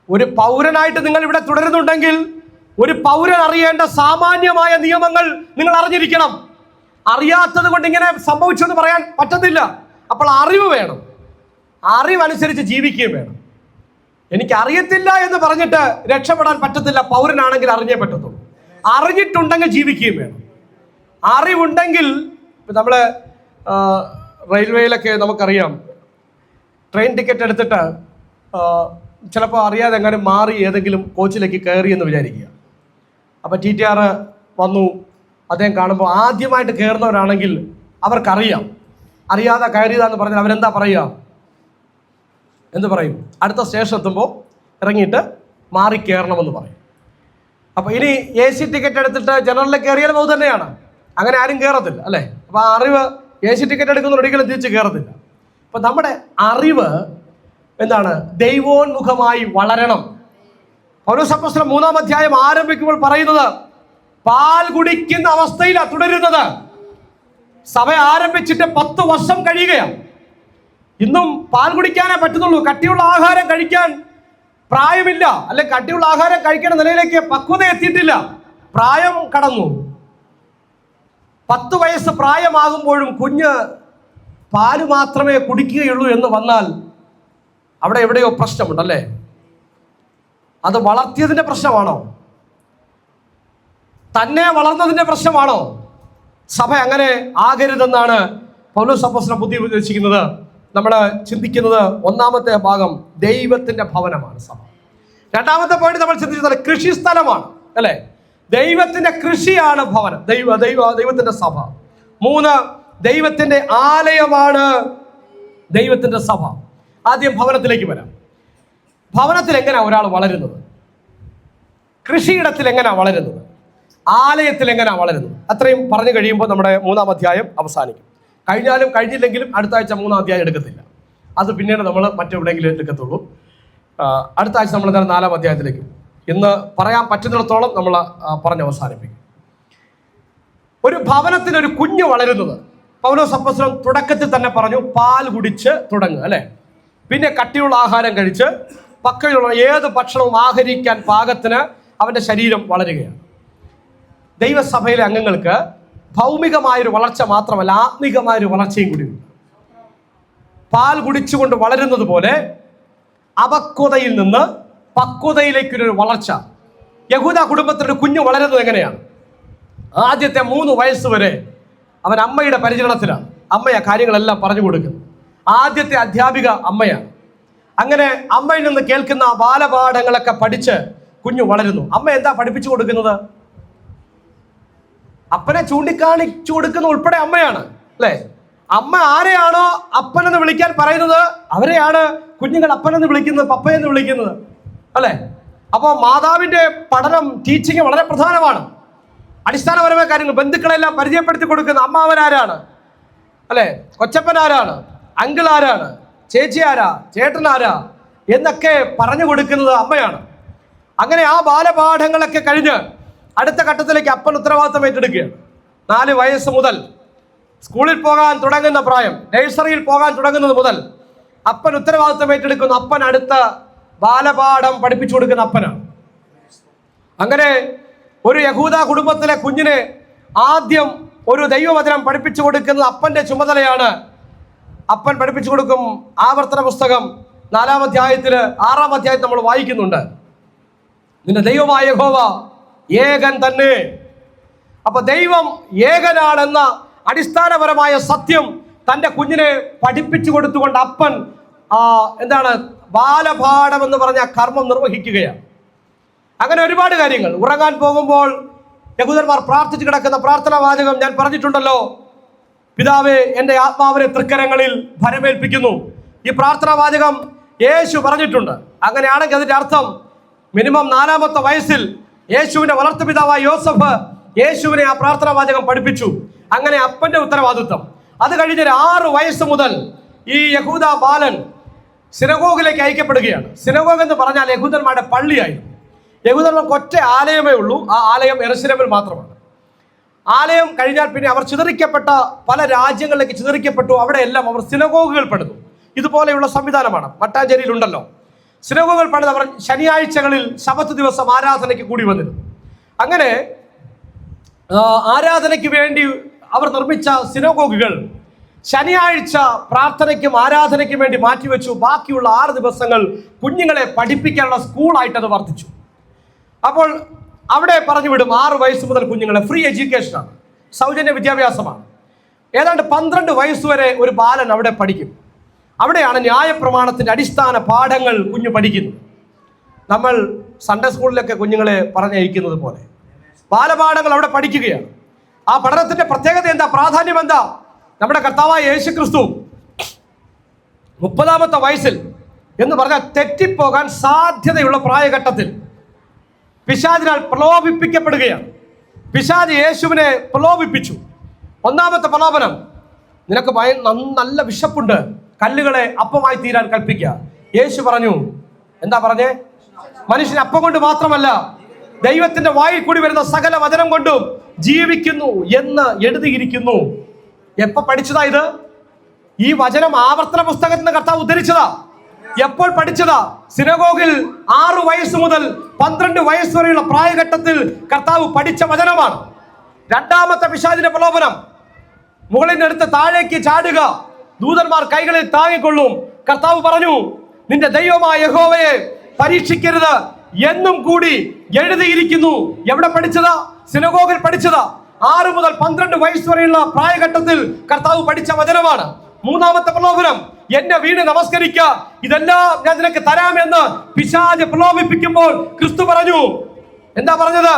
ഒരു പൗരനായിട്ട് നിങ്ങൾ ഇവിടെ തുടരുന്നുണ്ടെങ്കിൽ ഒരു പൗരൻ അറിയേണ്ട സാമാന്യമായ നിയമങ്ങൾ നിങ്ങൾ അറിഞ്ഞിരിക്കണം. അറിയാത്തത് കൊണ്ട് ഇങ്ങനെ സംഭവിച്ചെന്ന് പറയാൻ പറ്റത്തില്ല. അപ്പോൾ അറിവ് വേണം, അറിവനുസരിച്ച് ജീവിക്കുകയും വേണം. എനിക്ക് അറിയത്തില്ല എന്ന് പറഞ്ഞിട്ട് രക്ഷപ്പെടാൻ പറ്റത്തില്ല. പൗരനാണെങ്കിൽ അറിഞ്ഞേ പറ്റത്തുള്ളൂ. അറിഞ്ഞിട്ടുണ്ടെങ്കിൽ ജീവിക്കുകയും വേണം. അറിവുണ്ടെങ്കിൽ നമ്മൾ റെയിൽവേയിലൊക്കെ നമുക്കറിയാം, ട്രെയിൻ ടിക്കറ്റ് എടുത്തിട്ട് ചിലപ്പോൾ അറിയാതെ എങ്ങാനും മാറി ഏതെങ്കിലും കോച്ചിലേക്ക് കയറി എന്ന് വിചാരിക്കുക. അപ്പോൾ TTR വന്നു, അദ്ദേഹം കാണുമ്പോൾ ആദ്യമായിട്ട് കയറുന്നവരാണെങ്കിൽ അവർക്കറിയാം അറിയാതെ കയറിയതാന്ന് പറഞ്ഞാൽ അവരെന്താ പറയുക, എന്ത് പറയും? അടുത്ത സ്റ്റേഷൻ എത്തുമ്പോൾ ഇറങ്ങിയിട്ട് മാറി കയറണമെന്ന് പറയും. അപ്പോൾ ഇനി AC ടിക്കറ്റ് എടുത്തിട്ട് ജനറലിൽ കയറിയാലും അത് തന്നെയാണ്, അങ്ങനെ ആരും കയറത്തില്ല അല്ലേ. അപ്പോൾ ആ അറിവ് AC ടിക്കറ്റ് എടുക്കുന്ന ഒരിക്കലും തിരിച്ച് കയറത്തില്ല. അപ്പം നമ്മുടെ അറിവ് ദൈവോന്മുഖമായി വളരണം. പൗലോസ് അപ്പോസ്തലൻ 3-ാം അധ്യായം ആരംഭിക്കുമ്പോൾ പറയുന്നത്, പാൽ കുടിക്കുന്ന അവസ്ഥയിലാണ് തുടരുന്നത്. സഭ ആരംഭിച്ചിട്ട് 10 വർഷം കഴിയുകയാണ്. ഇന്നും പാൽ കുടിക്കാനേ പറ്റുന്നുള്ളൂ. കട്ടിയുള്ള ആഹാരം കഴിക്കാൻ പ്രായമില്ല, അല്ലെ കട്ടിയുള്ള ആഹാരം കഴിക്കുന്ന നിലയിലേക്ക് പക്വത എത്തിയിട്ടില്ല, പ്രായം കടന്നു. 10 വയസ്സ് പ്രായമാകുമ്പോഴും കുഞ്ഞ് പാല് മാത്രമേ കുടിക്കുകയുള്ളൂ എന്ന് വന്നാൽ അവിടെ എവിടെയോ പ്രശ്നമുണ്ടല്ലേ? അത് വളർത്തിയതിന്റെ പ്രശ്നമാണോ? തന്നെ വളർന്നതിന്റെ പ്രശ്നമാണോ? സഭ അങ്ങനെ ആകരുതെന്നാണ് പൗലോസ് അപ്പോസ്തലൻ ബുദ്ധി ഉപദേശിക്കുന്നത്. നമ്മൾ ചിന്തിക്കുന്നത് ഒന്നാമത്തെ ഭാഗം ദൈവത്തിന്റെ ഭവനമാണ് സഭ. രണ്ടാമത്തെ പോയിന്റ് നമ്മൾ ചിന്തിച്ചത് കൃഷി സ്ഥലമാണ്, അല്ലെ? ദൈവത്തിന്റെ കൃഷിയാണ് ഭവനം, ദൈവത്തിന്റെ സഭ. 3, ദൈവത്തിന്റെ ആലയമാണ് ദൈവത്തിന്റെ സഭ. ആദ്യം ഭവനത്തിലേക്ക് വരാം. ഭവനത്തിൽ എങ്ങനെയാ ഒരാൾ വളരുന്നത്? കൃഷിയിടത്തിൽ എങ്ങനെയാ വളരുന്നത്? ആലയത്തിൽ എങ്ങനെയാ വളരുന്നത്? അത്രയും പറഞ്ഞു കഴിയുമ്പോൾ നമ്മുടെ 3-ാം അധ്യായം അവസാനിക്കും. കഴിഞ്ഞാലും കഴിഞ്ഞില്ലെങ്കിലും അടുത്ത ആഴ്ച 3-ാം അധ്യായം എടുക്കത്തില്ല, അത് പിന്നീട് നമ്മൾ മറ്റെവിടെയെങ്കിലും എടുക്കത്തുള്ളൂ. അടുത്ത ആഴ്ച നമ്മൾ 4-ാം അധ്യായത്തിലേക്ക് ഇന്ന് പറയാൻ പറ്റുന്നിടത്തോളം നമ്മൾ പറഞ്ഞ് അവസാനിപ്പിക്കും. ഒരു ഭവനത്തിൽ ഒരു കുഞ്ഞ് വളരുന്നത് പൗലോസ് അപ്പോസ്തലൻ തുടക്കത്തിൽ തന്നെ പറഞ്ഞു, പാൽ കുടിച്ച് തുടങ്ങുക, അല്ലെ? പിന്നെ കട്ടിയുള്ള ആഹാരം കഴിച്ച് പക്കയുള്ള ഏത് ഭക്ഷണവും ആഹരിക്കാൻ പാകത്തിന് അവന്റെ ശരീരം വളരുകയാണ്. ദൈവസഭയിലെ അംഗങ്ങൾക്ക് ഭൗമികമായൊരു വളർച്ച മാത്രമല്ല, ആത്മികമായൊരു വളർച്ചയും കൂടിയുണ്ട്. പാൽ കുടിച്ചുകൊണ്ട് വളരുന്നത് പോലെ അപക്വതയിൽ നിന്ന് പക്വതയിലേക്കൊരു വളർച്ച. യഹൂദ കുടുംബത്തിലൊരു കുഞ്ഞ് വളരുന്നത് എങ്ങനെയാണ്? ആദ്യത്തെ 3 വയസ്സ് വരെ അവൻ അമ്മയുടെ പരിചരണത്തിലാണ്. അമ്മയാ കാര്യങ്ങളെല്ലാം പറഞ്ഞു കൊടുക്കുന്നത്. ആദ്യത്തെ അധ്യാപിക അമ്മയാണ്. അങ്ങനെ അമ്മയിൽ നിന്ന് കേൾക്കുന്ന ബാലപാഠങ്ങളൊക്കെ പഠിച്ച് കുഞ്ഞു വളരുന്നു. അമ്മ എന്താ പഠിപ്പിച്ചു കൊടുക്കുന്നത്? അപ്പനെ ചൂണ്ടിക്കാണിച്ചു കൊടുക്കുന്ന ഉൾപ്പെടെ അമ്മയാണ്, അല്ലെ? അമ്മ ആരെയാണോ അപ്പനെന്ന് വിളിക്കാൻ പറയുന്നത് അവരെയാണ് കുഞ്ഞുങ്ങൾ അപ്പനെന്ന് വിളിക്കുന്നത്, പപ്പയെന്ന് വിളിക്കുന്നത്, അല്ലെ? അപ്പോൾ മാതാവിന്റെ പഠനം, ടീച്ചിങ് വളരെ പ്രധാനമാണ്. അടിസ്ഥാനപരമായ കാര്യങ്ങൾ ബന്ധുക്കളെല്ലാം പരിചയപ്പെടുത്തി കൊടുക്കുന്ന അമ്മാവനാരാണ്, അല്ലെ? കൊച്ചപ്പൻ ആരാണ്, അങ്കിൾ ആരാണ്, ചേച്ചി ആരാ, ചേട്ടൻ ആരാ എന്നൊക്കെ പറഞ്ഞു കൊടുക്കുന്നത് അമ്മയാണ്. അങ്ങനെ ആ ബാലപാഠങ്ങളൊക്കെ കഴിഞ്ഞ് അടുത്ത ഘട്ടത്തിലേക്ക് അപ്പൻ ഉത്തരവാദിത്തം ഏറ്റെടുക്കുകയാണ്. 4 വയസ്സ് മുതൽ സ്കൂളിൽ പോകാൻ തുടങ്ങുന്ന പ്രായം, നഴ്സറിയിൽ പോകാൻ തുടങ്ങുന്നത് മുതൽ അപ്പൻ ഉത്തരവാദിത്തം ഏറ്റെടുക്കുന്നു. അപ്പൻ അടുത്ത ബാലപാഠം പഠിപ്പിച്ചു കൊടുക്കുന്ന അപ്പനാണ്. അങ്ങനെ ഒരു യഹൂദ കുടുംബത്തിലെ കുഞ്ഞിനെ ആദ്യം ഒരു ദൈവവചനം പഠിപ്പിച്ചു കൊടുക്കുന്നത് അപ്പന്റെ ചുമതലയാണ്. അപ്പൻ പഠിപ്പിച്ചു കൊടുക്കും. ആവർത്തന പുസ്തകം 4-ാം അധ്യായത്തിൽ 6-ാം അധ്യായത്തിൽ നമ്മൾ വായിക്കുന്നുണ്ട്, നിന്റെ ദൈവമായ യഹോവ ഏകൻ തന്നെ. അപ്പൊ ദൈവം ഏകനാണെന്ന അടിസ്ഥാനപരമായ സത്യം തന്റെ കുഞ്ഞിനെ പഠിപ്പിച്ചു കൊടുത്തുകൊണ്ട് അപ്പൻ ബാലപാഠം എന്ന് പറഞ്ഞ കർമ്മം നിർവഹിക്കുകയാണ്. അങ്ങനെ ഒരുപാട് കാര്യങ്ങൾ. ഉറങ്ങാൻ പോകുമ്പോൾ യഹൂദന്മാർ പ്രാർത്ഥിച്ചു കിടക്കുന്ന പ്രാർത്ഥനാ വാചകം ഞാൻ പറഞ്ഞിട്ടുണ്ടല്ലോ, പിതാവേ എൻ്റെ ആത്മാവിനെ തൃക്കരങ്ങളിൽ ഭരമേൽപ്പിക്കുന്നു. ഈ പ്രാർത്ഥനാ വാചകം യേശു പറഞ്ഞിട്ടുണ്ട്. അങ്ങനെയാണെങ്കിൽ അതിന്റെ അർത്ഥം മിനിമം 4-ാമത്തെ വയസ്സിൽ യേശുവിന്റെ വളർത്തു പിതാവായ യോസഫ് യേശുവിനെ ആ പ്രാർത്ഥനാ വാചകം പഠിപ്പിച്ചു. അങ്ങനെ അപ്പന്റെ ഉത്തരവാദിത്വം. അത് കഴിഞ്ഞ് 6 വയസ്സ് മുതൽ ഈ യഹൂദ ബാലൻ സിനഗോഗിലേക്ക് അയക്കപ്പെടുകയാണ്. സിനഗോഗ് എന്ന് പറഞ്ഞാൽ യഹൂദന്മാരുടെ പള്ളിയായിരുന്നു. യഹൂദന്മാർക്ക് ഒറ്റ ആലയമേ ഉള്ളൂ, ആ ആലയം യെരുശലേമിൽ മാത്രമാണ്. ആലയം കഴിഞ്ഞാൽ പിന്നെ അവർ ചിതറിക്കപ്പെട്ട പല രാജ്യങ്ങളിലേക്ക് ചിതറിക്കപ്പെട്ടു. അവിടെയെല്ലാം അവർ സിനഗോഗുകൾ പണിതു. ഇതുപോലെയുള്ള സംവിധാനമാണ് മട്ടാഞ്ചേരിയിലുണ്ടല്ലോ. സിനഗോഗുകൾ പണിത് അവർ ശനിയാഴ്ചകളിൽ ശബത്ത് ദിവസം ആരാധനയ്ക്ക് കൂടി വന്നിരുന്നു. അങ്ങനെ ആരാധനയ്ക്ക് വേണ്ടി അവർ നിർമ്മിച്ച സിനഗോഗുകൾ ശനിയാഴ്ച പ്രാർത്ഥനയ്ക്കും ആരാധനയ്ക്കും വേണ്ടി മാറ്റിവെച്ചു. ബാക്കിയുള്ള 6 ദിവസങ്ങൾ കുഞ്ഞുങ്ങളെ പഠിപ്പിക്കാനുള്ള സ്കൂളായിട്ട് അത് വർദ്ധിച്ചു. അപ്പോൾ അവിടെ പറഞ്ഞു വിടും. 6 വയസ്സ് മുതൽ കുഞ്ഞുങ്ങളെ ഫ്രീ എഡ്യൂക്കേഷനാണ്, സൗജന്യ വിദ്യാഭ്യാസമാണ്. ഏതാണ്ട് 12 വയസ്സ് വരെ ഒരു ബാലൻ അവിടെ പഠിക്കും. അവിടെയാണ് ന്യായപ്രമാണത്തിന്റെ അടിസ്ഥാന പാഠങ്ങൾ കുഞ്ഞു പഠിക്കുന്നത്. നമ്മൾ സൺഡേ സ്കൂളിലൊക്കെ കുഞ്ഞുങ്ങളെ പറഞ്ഞയക്കുന്നത് പോലെ ബാലപാഠങ്ങൾ അവിടെ പഠിക്കുകയാണ്. ആ പഠനത്തിന്റെ പ്രത്യേകത എന്താ, പ്രാധാന്യം എന്താ? നമ്മുടെ കർത്താവായ യേശു ക്രിസ്തു 30-ാമത്തെ വയസ്സിൽ എന്ന് പറഞ്ഞാൽ തെറ്റിപ്പോകാൻ സാധ്യതയുള്ള പ്രായഘട്ടത്തിൽ പിശാചിനാൽ പ്രലോഭിപ്പിക്കപ്പെടുകയാണ്. പിശാച് യേശുവിനെ പ്രലോഭിപ്പിച്ചു. 1-ാമത്തെ പ്രലോഭനം, നിനക്ക് നല്ല വിശപ്പുണ്ട്, കല്ലുകളെ അപ്പമായി തീരാൻ കൽപ്പിക്കുക. യേശു പറഞ്ഞു, എന്താ പറഞ്ഞേ? മനുഷ്യൻ അപ്പം കൊണ്ട് മാത്രമല്ല ദൈവത്തിന്റെ വായിൽ കൂടി വരുന്ന സകല വചനം കൊണ്ടും ജീവിക്കുന്നു എന്ന് എഴുതിയിരിക്കുന്നു. എപ്പോ പഠിച്ചതാ ഇത്? ഈ വചനം ആവർത്തന പുസ്തകത്തിൽ നിന്ന് കർത്താവ് ഉദ്ധരിച്ചതാ. എപ്പോൾ പഠിച്ചതാ? സിനഗോഗിൽ 6 വയസ്സ് മുതൽ 12 വയസ്സ് വരെയുള്ള പ്രായഘട്ടത്തിൽ കർത്താവ് പഠിച്ച വചനമാണ്. രണ്ടാമത്തെ പിശാചിന്റെ പ്രലോഭനം, മുകളിൽ നിന്നെടുത്ത് താഴേക്ക് ചാടുക, ദൂതന്മാർ കൈകളിൽ താങ്ങിക്കൊള്ളും. കർത്താവ് പറഞ്ഞു, നിന്റെ ദൈവമായ യഹോവയെ പരീക്ഷിക്കരുത് എന്നും കൂടി എഴുതിയിരിക്കുന്നു. എവിടെ പഠിച്ചതാ? സിനഗോഗിൽ പഠിച്ചതാ. 6 മുതൽ 12 വയസ്സ് വരെയുള്ള പ്രായഘട്ടത്തിൽ കർത്താവ് പഠിച്ച വചനമാണ്. മൂന്നാമത്തെ പ്രലോഭനം, എന്നെ വീണ് നമസ്കരിക്കുക, ഇതെല്ലാം ഞാൻ നിനക്ക് തരാമെന്ന് പിശാച് പ്രലോഭിപ്പിക്കുമ്പോൾ ക്രിസ്തു പറഞ്ഞു, എന്താ പറഞ്ഞത്?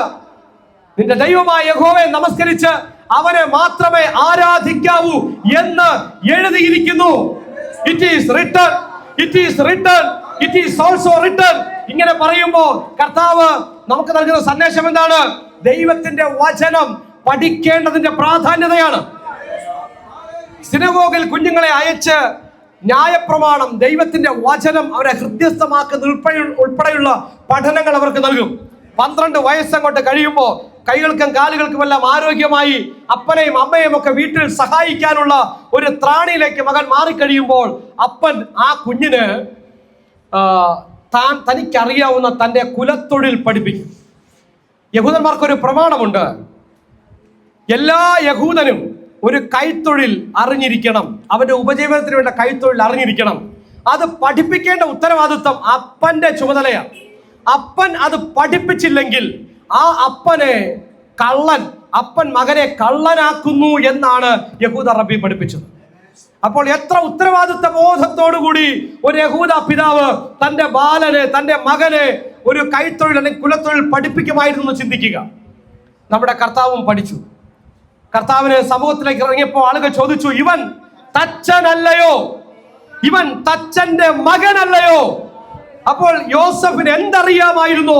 നിന്റെ ദൈവമായ യഹോവയെ നമസ്കരിച്ച് അവനെ മാത്രമേ ആരാധിക്കാവൂ എന്ന് എഴുതിയിരിക്കുന്നു. It is written, it is written, it is also written. ഇങ്ങനെ പറയുമ്പോൾ കർത്താവ് നമുക്ക് നൽകുന്ന സന്ദേശം എന്താണ്? ദൈവത്തിന്റെ വചനം പഠിക്കേണ്ടതിന്റെ പ്രാധാന്യതയാണ്. സിനഗോഗിൽ കുഞ്ഞുങ്ങളെ അയച്ച് ന്യായപ്രമാണം, ദൈവത്തിന്റെ വചനം അവരെ ഹൃദ്യസ്ഥമാക്കുന്ന ഉൾപ്പെടെയുള്ള പഠനങ്ങൾ അവർക്ക് നൽകും. 12 വയസ്സങ്ങോട്ട് കഴിയുമ്പോൾ കൈകൾക്കും കാലുകൾക്കും എല്ലാം ആരോഗ്യമായി അപ്പനെയും അമ്മയും ഒക്കെ വീട്ടിൽ സഹായിക്കാനുള്ള ഒരു ത്രാണിയിലേക്ക് മകൻ മാറിക്കഴിയുമ്പോൾ അപ്പൻ ആ കുഞ്ഞിന് തനിക്കറിയാവുന്ന തൻ്റെ കുലത്തൊഴിൽ പഠിപ്പിക്കും. യഹൂദന്മാർക്കൊരു പ്രമാണമുണ്ട്, എല്ലാ യഹൂദനും ഒരു കൈത്തൊഴിൽ അറിഞ്ഞിരിക്കണം, അവന്റെ ഉപജീവനത്തിന് വേണ്ട കൈത്തൊഴിൽ അറിഞ്ഞിരിക്കണം. അത് പഠിപ്പിക്കേണ്ട ഉത്തരവാദിത്വം അപ്പന്റെ ചുമതലയാണ്. അപ്പൻ അത് പഠിപ്പിച്ചില്ലെങ്കിൽ ആ അപ്പനെ അപ്പൻ മകനെ കള്ളനാക്കുന്നു എന്നാണ് യഹൂദ റബ്ബി പഠിപ്പിച്ചത്. അപ്പോൾ എത്ര ഉത്തരവാദിത്വ ബോധത്തോടുകൂടി ഒരു യഹൂദ പിതാവ് തന്റെ ബാലനെ, തന്റെ മകനെ ഒരു കൈത്തൊഴിൽ അല്ലെങ്കിൽ കുലത്തൊഴിൽ പഠിപ്പിക്കുമായിരുന്നു ചിന്തിക്കുക. നമ്മുടെ കർത്താവും പഠിച്ചു. കർത്താവിന് സമൂഹത്തിലേക്ക് ഇറങ്ങിയപ്പോൾ ആളുകൾ ചോദിച്ചു, ഇവൻ തച്ചനല്ലയോ? ഇവൻ തച്ചന്റെ മകനല്ലയോ? അപ്പോൾ യോസഫിന് എന്തറിയാമായിരുന്നു?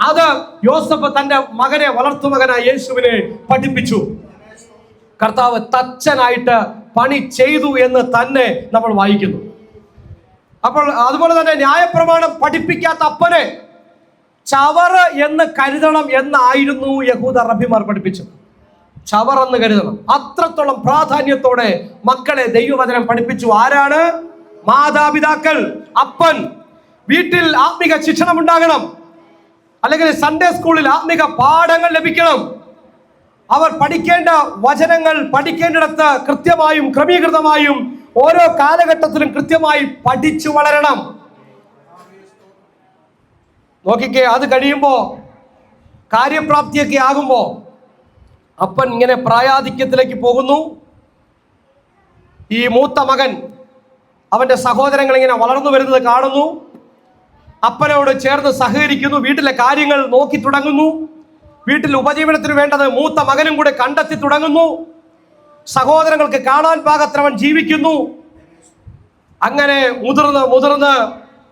അത് യോസഫ് തന്റെ മകനെ, വളർത്തുമകനായ യേശുവിനെ പഠിപ്പിച്ചു. കർത്താവ് തച്ചനായിട്ട് പണി ചെയ്തു എന്ന് തന്നെ നമ്മൾ വായിക്കുന്നു. അപ്പോൾ അതുപോലെ തന്നെ ന്യായപ്രമാണം പഠിപ്പിക്കാത്ത അപ്പനെ ചവറ് എന്ന് കരുതണം എന്നായിരുന്നു യഹൂദ റബ്ബിമാർ പഠിപ്പിച്ചത്. ചവർ എന്ന് കരുതണം. അത്രത്തോളം പ്രാധാന്യത്തോടെ മക്കളെ ദൈവവചനം പഠിപ്പിച്ചു. ആരാണ്? മാതാപിതാക്കൾ, അപ്പൻ. വീട്ടിൽ ആത്മിക ശിക്ഷണം ഉണ്ടാകണം, അല്ലെങ്കിൽ സൺഡേ സ്കൂളിൽ ആത്മിക പാഠങ്ങൾ ലഭിക്കണം. അവർ പഠിക്കേണ്ട വചനങ്ങൾ പഠിക്കേണ്ടിടത്ത് കൃത്യമായും ക്രമീകൃതമായും ഓരോ കാലഘട്ടത്തിലും കൃത്യമായി പഠിച്ചു വളരണം. നോക്കിക്കേ, അത് കഴിയുമ്പോ കാര്യപ്രാപ്തിയൊക്കെ ആകുമ്പോ അപ്പൻ ഇങ്ങനെ പ്രായാധിക്യത്തിലേക്ക് പോകുന്നു. ഈ മൂത്ത മകൻ അവന്റെ സഹോദരങ്ങൾ ഇങ്ങനെ വളർന്നു വരുന്നത് കാണുന്നു. അപ്പനോട് ചേർന്ന് സഹകരിക്കുന്നു, വീട്ടിലെ കാര്യങ്ങൾ നോക്കി തുടങ്ങുന്നു. വീട്ടിൽ ഉപജീവനത്തിന് വേണ്ടത് മൂത്ത മകനും കൂടെ കണ്ടെത്തി തുടങ്ങുന്നു. സഹോദരങ്ങൾക്ക് കാണാൻ പാകത്രവൻ ജീവിക്കുന്നു. അങ്ങനെ മുതിർന്ന്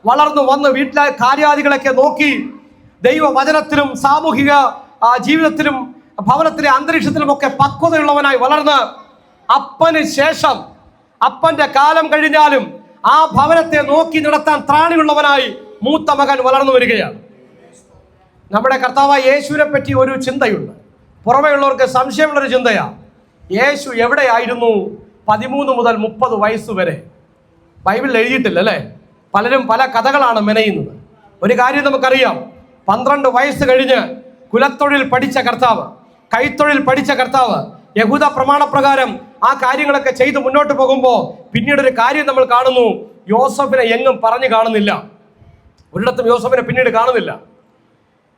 വളർന്നു വന്ന് വീട്ടിലെ കാര്യാദികളൊക്കെ നോക്കി ദൈവവചനത്തിലും സാമൂഹിക ജീവിതത്തിലും ഭവനത്തിലെ അന്തരീക്ഷത്തിലും ഒക്കെ പക്വതയുള്ളവനായി വളർന്ന് അപ്പന് ശേഷം, അപ്പന്റെ കാലം കഴിഞ്ഞാലും ആ ഭവനത്തെ നോക്കി നടത്താൻ ത്രാണിയുള്ളവനായി മൂത്ത മകൻ വളർന്നു വരികയാണ്. നമ്മുടെ കർത്താവായ യേശുവിനെ പറ്റി ഒരു ചിന്തയുണ്ട്. പുറമേ ഉള്ളവർക്ക് സംശയമുള്ളൊരു ചിന്തയാണ്, യേശു എവിടെയായിരുന്നു 13 മുതൽ 30 വയസ്സ് വരെ? ബൈബിളിൽ എഴുതിയിട്ടില്ല അല്ലേ? പലരും പല കഥകളാണ് മെനയുന്നത്. ഒരു കാര്യം നമുക്കറിയാം, 12 വയസ്സ് കഴിഞ്ഞ് കുലത്തൊഴിൽ പഠിച്ച കർത്താവ്, കൈത്തൊഴിൽ പഠിച്ച കർത്താവ്, യഹൂദ പ്രമാണപ്രകാരം ആ കാര്യങ്ങളൊക്കെ ചെയ്ത് മുന്നോട്ട് പോകുമ്പോൾ പിന്നീട് ഒരു കാര്യം നമ്മൾ കാണുന്നു, യോസഫിനെ എങ്ങും പറഞ്ഞു കാണുന്നില്ല. ഒരിടത്തും യോസഫിനെ പിന്നീട് കാണുന്നില്ല.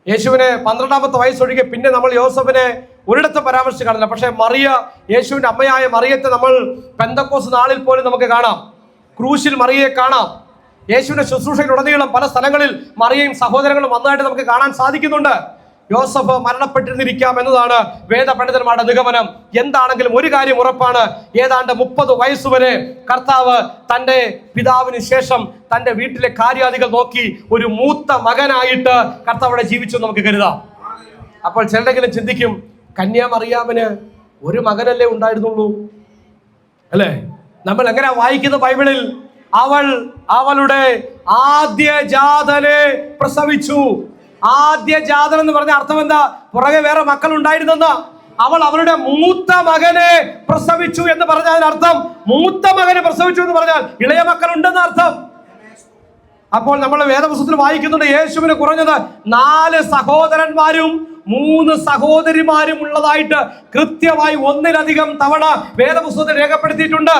യേശുവിനെ 12ാമത്തെ വയസ്സൊഴികെ പിന്നെ നമ്മൾ യോസഫിനെ ഒരിടത്തും പരാമർശിച്ച് കാണില്ല. പക്ഷേ മറിയ, യേശുവിന്റെ അമ്മയായ മറിയത്തെ നമ്മൾ പെന്തക്കോസ് നാളിൽ പോലും നമുക്ക് കാണാം. ക്രൂശിൽ മറിയയെ കാണാം. യേശുവിന്റെ ശുശ്രൂഷയിലുടനീളം പല സ്ഥലങ്ങളിൽ മറിയയും സഹോദരങ്ങളും വന്നതായിട്ട് നമുക്ക് കാണാൻ സാധിക്കുന്നുണ്ട്. യോസഫ് മരണപ്പെട്ടിരുന്നിരിക്കാം എന്നതാണ് വേദപണ്ഡിതന്മാരുടെ നിഗമനം. എന്താണെങ്കിലും ഒരു കാര്യം ഉറപ്പാണ്, ഏതാണ്ട് 30 വയസ്സുവരെ കർത്താവ് തൻ്റെ പിതാവിന് ശേഷം തൻ്റെ വീട്ടിലെ കാര്യാദികൾ നോക്കി ഒരു മൂത്ത മകനായിട്ട് കർത്താവിടെ ജീവിച്ചു നമുക്ക് കരുതാം. അപ്പോൾ ചിലരെങ്കിലും ചിന്തിക്കും, കന്യാമറിയാമിന് ഒരു മകനല്ലേ ഉണ്ടായിരുന്നുള്ളൂ അല്ലേ? നമ്മൾ എങ്ങനെയാ വായിക്കുന്ന ബൈബിളിൽ? അവളുടെ ആദ്യ ജാതനെ പ്രസവിച്ചു. ആദ്യ ജാതൻ എന്ന് പറഞ്ഞ അർത്ഥം എന്താ? പുറകെ വേറെ മക്കൾ ഉണ്ടായിരുന്നെന്ന. അവളുടെ മൂത്ത മകനെ പ്രസവിച്ചു എന്ന് പറഞ്ഞാൽ അർത്ഥം, മൂത്ത മകനെ പ്രസവിച്ചു എന്ന് പറഞ്ഞാൽ ഇളയ മക്കൾ ഉണ്ടെന്ന് അർത്ഥം. അപ്പോൾ നമ്മൾ വേദപുസ്തകത്തിൽ വായിക്കുന്നുണ്ട് യേശുവിന് കുറഞ്ഞത് 4 സഹോദരന്മാരും 3 സഹോദരിമാരും ഉള്ളതായിട്ട് കൃത്യമായി 1-ലധികം തവണ വേദപുസ്തകത്തിൽ രേഖപ്പെടുത്തിയിട്ടുണ്ട്.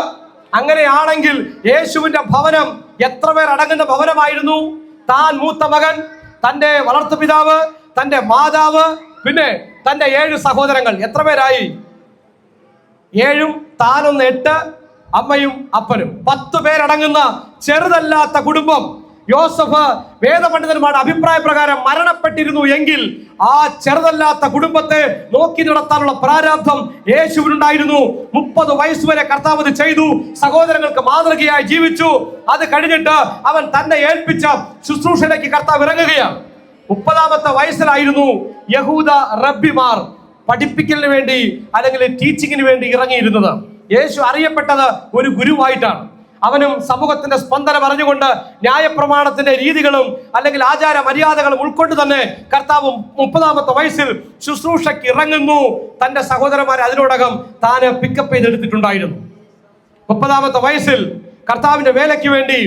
അങ്ങനെയാണെങ്കിൽ യേശുവിന്റെ ഭവനം എത്ര പേർ അടങ്ങുന്ന ഭവനമായിരുന്നു? താൻ മൂത്ത മകൻ, തന്റെ വളർത്തുപിതാവ്, തന്റെ മാതാവ്, പിന്നെ തന്റെ 7 സഹോദരങ്ങൾ. എത്ര പേരായി? 7, താനൊന്ന് 8, അമ്മയും അപ്പനും 10 പേരടങ്ങുന്ന ചെറുതല്ലാത്ത കുടുംബം. യോസഫ് വേദപണ്ഡിതന്മാരുടെ അഭിപ്രായ പ്രകാരം മരണപ്പെട്ടിരുന്നു എങ്കിൽ ആ ചെറുതല്ലാത്ത കുടുംബത്തെ നോക്കി നടത്താനുള്ള പ്രാരാബ്ധം യേശുവിനുണ്ടായിരുന്നു. 30 വയസ്സ് വരെ കർത്താവ് അത് ചെയ്തു. സഹോദരങ്ങൾക്ക് മാതൃകയായി ജീവിച്ചു. അത് കഴിഞ്ഞിട്ട് അവൻ തന്നെ ഏൽപ്പിച്ച ശുശ്രൂഷയിലേക്ക് കർത്താവ് ഇറങ്ങുകയാണ്. 30-ാമത്തെ വയസ്സിലായിരുന്നു യഹൂദ റബ്ബിമാർ പഠിപ്പിക്കലിന് വേണ്ടി അല്ലെങ്കിൽ ടീച്ചിങ്ങിന് വേണ്ടി ഇറങ്ങിയിരുന്നത്. യേശു അറിയപ്പെട്ടത് ഒരു ഗുരുവായിട്ടാണ്. അവനും സമൂഹത്തിന്റെ സ്പന്ദനം അറിഞ്ഞുകൊണ്ട് ന്യായപ്രമാണത്തിന്റെ രീതികളും അല്ലെങ്കിൽ ആചാര മര്യാദകളും ഉൾക്കൊണ്ട് തന്നെ കർത്താവ് 30-ാമത്തെ വയസ്സിൽ ശുശ്രൂഷയ്ക്ക് ഇറങ്ങുന്നു. തന്റെ സഹോദരന്മാരെ അതിനോടകം താന് പിക്കപ്പ് ചെയ്തെടുത്തിട്ടുണ്ടായിരുന്നു. 30-ാമത്തെ വയസ്സിൽ കർത്താവിന്റെ വേലയ്ക്ക് വേണ്ടി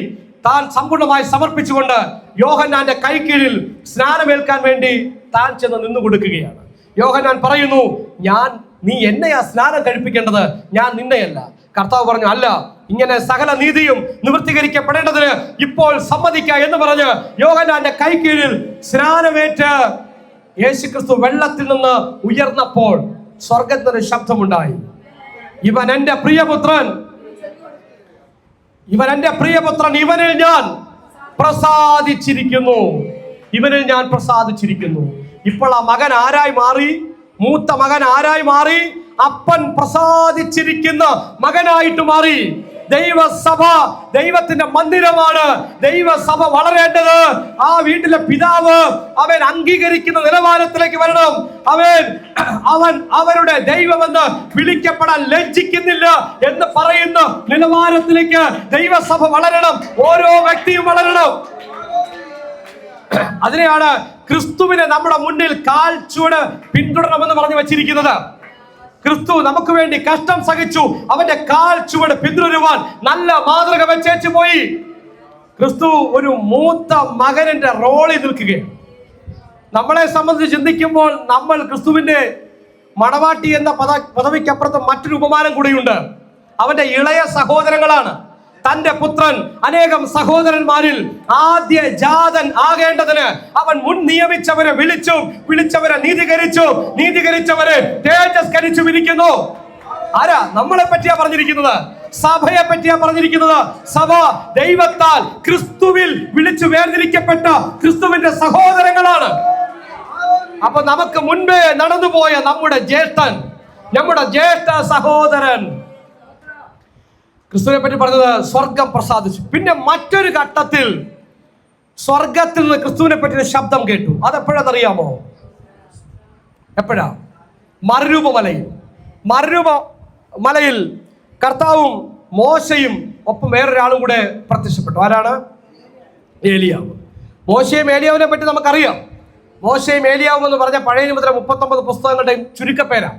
താൻ സമ്പൂർണ്ണമായി സമർപ്പിച്ചുകൊണ്ട് യോഹന്നാന്റെ കൈക്കീഴിൽ സ്നാനമേൽക്കാൻ വേണ്ടി താൻ ചെന്ന് നിന്നു കൊടുക്കുകയാണ്. യോഹന്നാൻ പറയുന്നു, നീ എന്നെയാ സ്നാനം കഴിപ്പിക്കേണ്ടത്, ഞാൻ നിന്നെയല്ല. കർത്താവ് പറഞ്ഞു, അല്ല, ഇങ്ങനെ സകല നീതിയും നിവൃത്തീകരിക്കപ്പെടേണ്ടതിന് ഇപ്പോൾ സമ്മതിക്ക എന്ന് പറഞ്ഞ് യോഹന്നാന്റെ കൈക്കീഴിൽ സ്നാനമേറ്റ് യേശുക്രിസ്തു വെള്ളത്തിൽ നിന്ന് ഉയർന്നപ്പോൾ സ്വർഗത്തിന് ശബ്ദമുണ്ടായി, ഇവൻ എന്റെ പ്രിയപുത്രൻ, ഇവനിൽ ഞാൻ പ്രസാദിച്ചിരിക്കുന്നു, ഇപ്പോൾ ആ മകൻ ആരായി മാറി? മൂത്ത മകൻ ആരായി മാറി? അപ്പൻ പ്രസാദിച്ചിരിക്കുന്ന മകനായിട്ട് മാറി. ദൈവസഭ ദൈവത്തിന്റെ മന്ദിരമാണ്. ദൈവസഭ വളരേണ്ടത് ആ വീട്ടിലെ പിതാവ് അവൻ അംഗീകരിക്കുന്ന നിലവാരത്തിലേക്ക് വരണം. അവരുടെ ദൈവമെന്ന് വിളിക്കപ്പെടാൻ ലജ്ജിക്കുന്നില്ല എന്ന് പറയുന്ന നിലവാരത്തിലേക്ക് ദൈവസഭ വളരണം. ഓരോ വ്യക്തിയും വളരണം. അതിനെയാണ് ക്രിസ്തുവിനെ നമ്മുടെ മുന്നിൽ കാൽ ചുവട് പിന്തുടരണമെന്ന് പറഞ്ഞു വെച്ചിരിക്കുന്നത്. ക്രിസ്തു നമുക്ക് വേണ്ടി കഷ്ടം സഹിച്ചു. അവന്റെ കാൽ ചുവട് പിന്തുടരുവാൻ നല്ല മാതൃക വെച്ചേച്ചു പോയി. ക്രിസ്തു ഒരു മൂത്ത മകന്റെ റോളിൽ നിൽക്കുകയാണ്. നമ്മളെ സംബന്ധിച്ച് ചിന്തിക്കുമ്പോൾ നമ്മൾ ക്രിസ്തുവിന്റെ മണവാട്ടി എന്ന പദവിക്കപ്പുറത്ത് മറ്റൊരു ഉപമാനം കൂടിയുണ്ട്. അവന്റെ ഇളയ സഹോദരങ്ങളാണ്. തന്റെ പുത്രൻ അനേകം സഹോദരന്മാരിൽ ആദ്യ ജാതൻ ആകേണ്ടതിന് അവൻ മുൻ നിയമിച്ചവരെ വിളിച്ചവരെ നീതീകരിച്ചവരെ തേജസ്കരിച്ചു വിരിക്കുന്നു. ആരാ? നമ്മളെ പറ്റിയാ പറഞ്ഞിരിക്കുന്നത്, സഭയെ പറ്റിയാ പറഞ്ഞിരിക്കുന്നത്. സഭ ദൈവത്താൽ ക്രിസ്തുവിൽ വിളിച്ചു വേർതിരിക്കപ്പെട്ട ക്രിസ്തുവിന്റെ സഹോദരങ്ങളാണ്. അപ്പൊ നമുക്ക് മുൻപേ നടന്നുപോയ നമ്മുടെ ജ്യേഷ്ഠ സഹോദരൻ ക്രിസ്തുവിനെ പറ്റി പറഞ്ഞത് സ്വർഗം പ്രസാദിച്ചു. പിന്നെ മറ്റൊരു ഘട്ടത്തിൽ സ്വർഗത്തിൽ നിന്ന് ക്രിസ്തുവിനെ പറ്റിയ ശബ്ദം കേട്ടു. അതെപ്പോഴാണെന്നറിയാമോ? എപ്പോഴാ? മറുരൂപമലയിൽ കർത്താവും മോശയും ഒപ്പം വേറൊരാളും കൂടെ പ്രത്യക്ഷപ്പെട്ടു. ആരാണ്? ഏലിയാവ്. മോശയും ഏലിയാവിനെ പറ്റി നമുക്കറിയാം. മോശയും ഏലിയാവും എന്ന് പറഞ്ഞ പഴയ നിയമത്തിലെ 39 പുസ്തകങ്ങളുടെയും ചുരുക്കപ്പേരാ.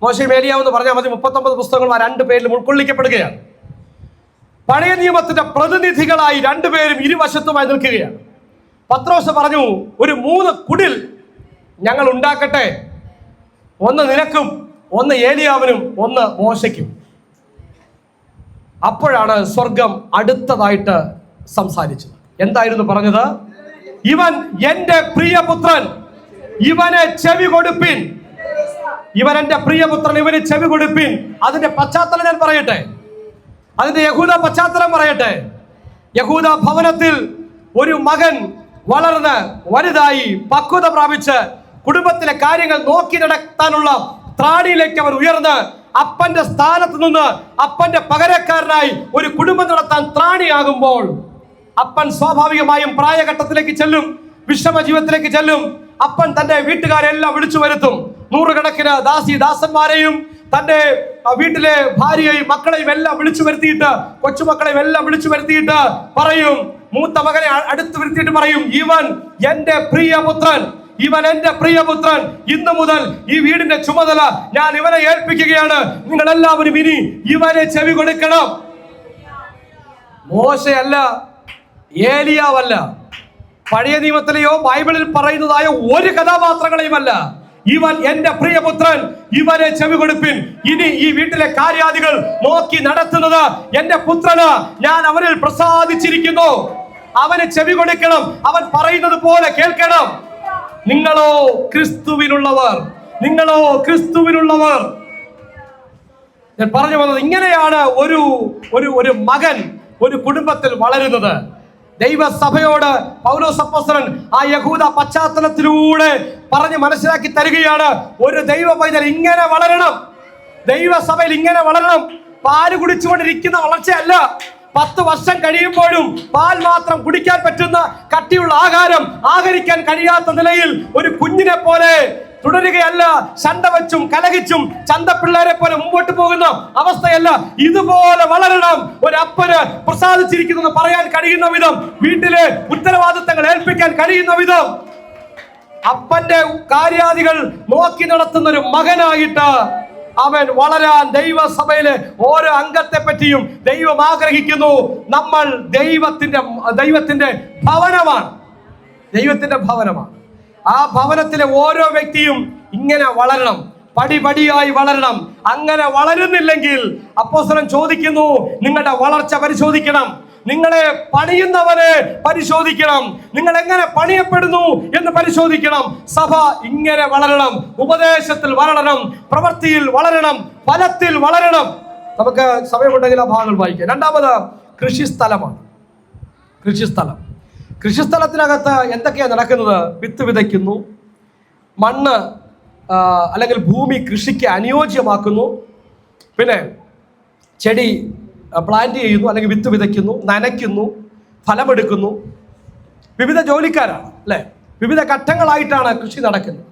മോശയും ഏലിയാവ് എന്ന് പറഞ്ഞാൽ മതി 39 പുസ്തകങ്ങൾ ആ 2 പേരിലും ഉൾക്കൊള്ളിക്കപ്പെടുകയാണ്. പഴയ നിയമത്തിന്റെ പ്രതിനിധികളായി 2 പേരും ഇരുവശത്തുമായി നിൽക്കുകയാണ്. പത്രോസ് പറഞ്ഞു, ഒരു 3 കുടിൽ ഞങ്ങൾ ഉണ്ടാക്കട്ടെ, ഒന്ന് നിനക്കും, ഒന്ന് ഏലിയാവിനും, ഒന്ന് മോശയ്ക്കും. അപ്പോഴാണ് സ്വർഗം അടുത്തതായിട്ട് സംസാരിച്ചത്. എന്തായിരുന്നു പറഞ്ഞത്? ഇവൻ എന്റെ പ്രിയപുത്രൻ, ഇവനെ ചെവി കൊടുപ്പിൻ. ഇവൻ എന്റെ പ്രിയപുത്രൻ, ഇവന് ചെവി കൊടുപ്പിൻ. അതിന്റെ പശ്ചാത്തലം ഞാൻ പറയട്ടെ, അതിന്റെ യഹൂദ പശ്ചാത്തലം പറയട്ടെ. യഹൂദ ഭവനത്തിൽ ഒരു മകൻ വളർന്ന് വലുതായി പക്വത പ്രാപിച്ച് കുടുംബത്തിലെ കാര്യങ്ങൾ നോക്കി നടത്താനുള്ള ത്രാണിയിലേക്ക് അവർ ഉയർന്ന് അപ്പന്റെ സ്ഥാനത്ത് നിന്ന് അപ്പന്റെ പകരക്കാരനായി ഒരു കുടുംബം നടത്താൻ ത്രാണിയാകുമ്പോൾ അപ്പൻ സ്വാഭാവികമായും പ്രായഘട്ടത്തിലേക്ക് ചെല്ലും, വിശ്രമ ജീവിതത്തിലേക്ക് ചെല്ലും. അപ്പൻ തന്റെ വീട്ടുകാരെല്ലാം വിളിച്ചു വരുത്തും. 100 കണക്കിന് ദാസന്മാരെയും തന്റെ വീട്ടിലെ ഭാര്യയെയും മക്കളെയും എല്ലാം വിളിച്ചു വരുത്തിയിട്ട്, കൊച്ചുമക്കളെയും എല്ലാം വിളിച്ചു വരുത്തിയിട്ട് പറയും, മൂത്ത മകനെ അടുത്ത് വരുത്തിയിട്ട് പറയും, ഇവൻ എന്റെ പ്രിയപുത്രൻ, ഇന്നു മുതൽ ഈ വീടിന്റെ ചുമതല ഞാൻ ഇവനെ ഏൽപ്പിക്കുകയാണ്. നിങ്ങൾ എല്ലാവരും ഇനി ഇവനെ ചെവി കൊടുക്കണം. മോശയല്ല, ഏലിയാവല്ല, പഴയ നിയമത്തിലെയോ ബൈബിളിൽ പറയുന്നതായ ഒരു കഥാപാത്രങ്ങളെയുമല്ല. ഇവൻ എന്റെ പ്രിയപുത്രൻ, ഇവനെ ചെവി കൊടുപ്പിൻ. ഇനി ഈ വീട്ടിലെ കാര്യാദികൾ നോക്കി നടത്തുന്നത് എന്റെ പുത്രന്, ഞാൻ അവനിൽ പ്രസാദിച്ചിരിക്കുന്നു. അവന് ചെവി കൊടുക്കണം, അവൻ പറയുന്നത് പോലെ കേൾക്കണം. നിങ്ങളോ ക്രിസ്തുവിനുള്ളവർ, നിങ്ങളോ ക്രിസ്തുവിനുള്ളവർ. ഞാൻ പറഞ്ഞു വന്നത്, ഇങ്ങനെയാണ് ഒരു മകൻ ഒരു കുടുംബത്തിൽ വളരുന്നത്. ദൈവസഭയോട് പൗലോസ് അപ്പോസ്തലൻ ആ യഹൂദ പശ്ചാത്തലത്തിലൂടെ പറഞ്ഞ് മനസ്സിലാക്കി തരികയാണ്, ഒരു ദൈവ പൈതൽ ഇങ്ങനെ വളരണം, ദൈവസഭയിൽ ഇങ്ങനെ വളരണം. പാല് കുടിച്ചുകൊണ്ടിരിക്കുന്ന വളർച്ചയല്ല. 10 വർഷം കഴിയുമ്പോഴും പാൽ മാത്രം കുടിക്കാൻ പറ്റുന്ന കട്ടിയുള്ള ആഹാരം ആഹരിക്കാൻ കഴിയാത്ത നിലയിൽ ഒരു കുഞ്ഞിനെ പോലെ തുടരുകയല്ല. ശണ്ട വെച്ചും കലഹിച്ചും ചന്തപ്പിള്ളേരെ പോലെ മുമ്പോട്ട് പോകുന്ന അവസ്ഥയല്ല. ഇതുപോലെ വളരണം. ഒരു അപ്പന് പ്രസാദിച്ചിരിക്കുന്നു പറയാൻ കഴിയുന്ന വിധം, വീട്ടിലെ ഉത്തരവാദിത്തങ്ങൾ ഏൽപ്പിക്കാൻ കഴിയുന്ന വിധം, അപ്പന്റെ കാര്യാദികൾ നോക്കി നടത്തുന്ന ഒരു മകനായിട്ട് അവൻ വളരാൻ ദൈവസഭയിലെ ഓരോ അംഗത്തെ പറ്റിയും ദൈവം ആഗ്രഹിക്കുന്നു. നമ്മൾ ദൈവത്തിന്റെ ഭവനമാണ്, ദൈവത്തിന്റെ ഭവനമാണ്. ആ ഭവനത്തിലെ ഓരോ വ്യക്തിയും ഇങ്ങനെ വളരണം, പടിപടിയായി വളരണം. അങ്ങനെ വളരുന്നില്ലെങ്കിൽ അപ്പോസ്തലൻ ചോദിക്കുന്നു, നിങ്ങളുടെ വളർച്ച പരിശോധിക്കണം, നിങ്ങളെ പണിയുന്നവരെ പരിശോധിക്കണം, നിങ്ങൾ എങ്ങനെ പണിയപ്പെടുന്നു എന്ന് പരിശോധിക്കണം. സഭ ഇങ്ങനെ വളരണം, ഉപദേശത്തിൽ വളരണം, പ്രവൃത്തിയിൽ വളരണം, ഫലത്തിൽ വളരണം. നമുക്ക് സമയമുണ്ടെങ്കിൽ ആ ഭാഗങ്ങൾ വായിക്കാം. രണ്ടാമത് കൃഷിസ്ഥലമാണ്. കൃഷിസ്ഥലത്തിനകത്ത് എന്തൊക്കെയാണ് നടക്കുന്നത്? വിത്ത് വിതയ്ക്കുന്നു, മണ്ണ് അല്ലെങ്കിൽ ഭൂമി കൃഷിക്ക് അനുയോജ്യമാക്കുന്നു, പിന്നെ ചെടി പ്ലാന്റ് ചെയ്യുന്നു അല്ലെങ്കിൽ വിത്ത് വിതയ്ക്കുന്നു, നനയ്ക്കുന്നു, ഫലമെടുക്കുന്നു. വിവിധ ജോലിക്കാരാണ് അല്ലേ, വിവിധ ഘട്ടങ്ങളായിട്ടാണ് കൃഷി നടക്കുന്നത്.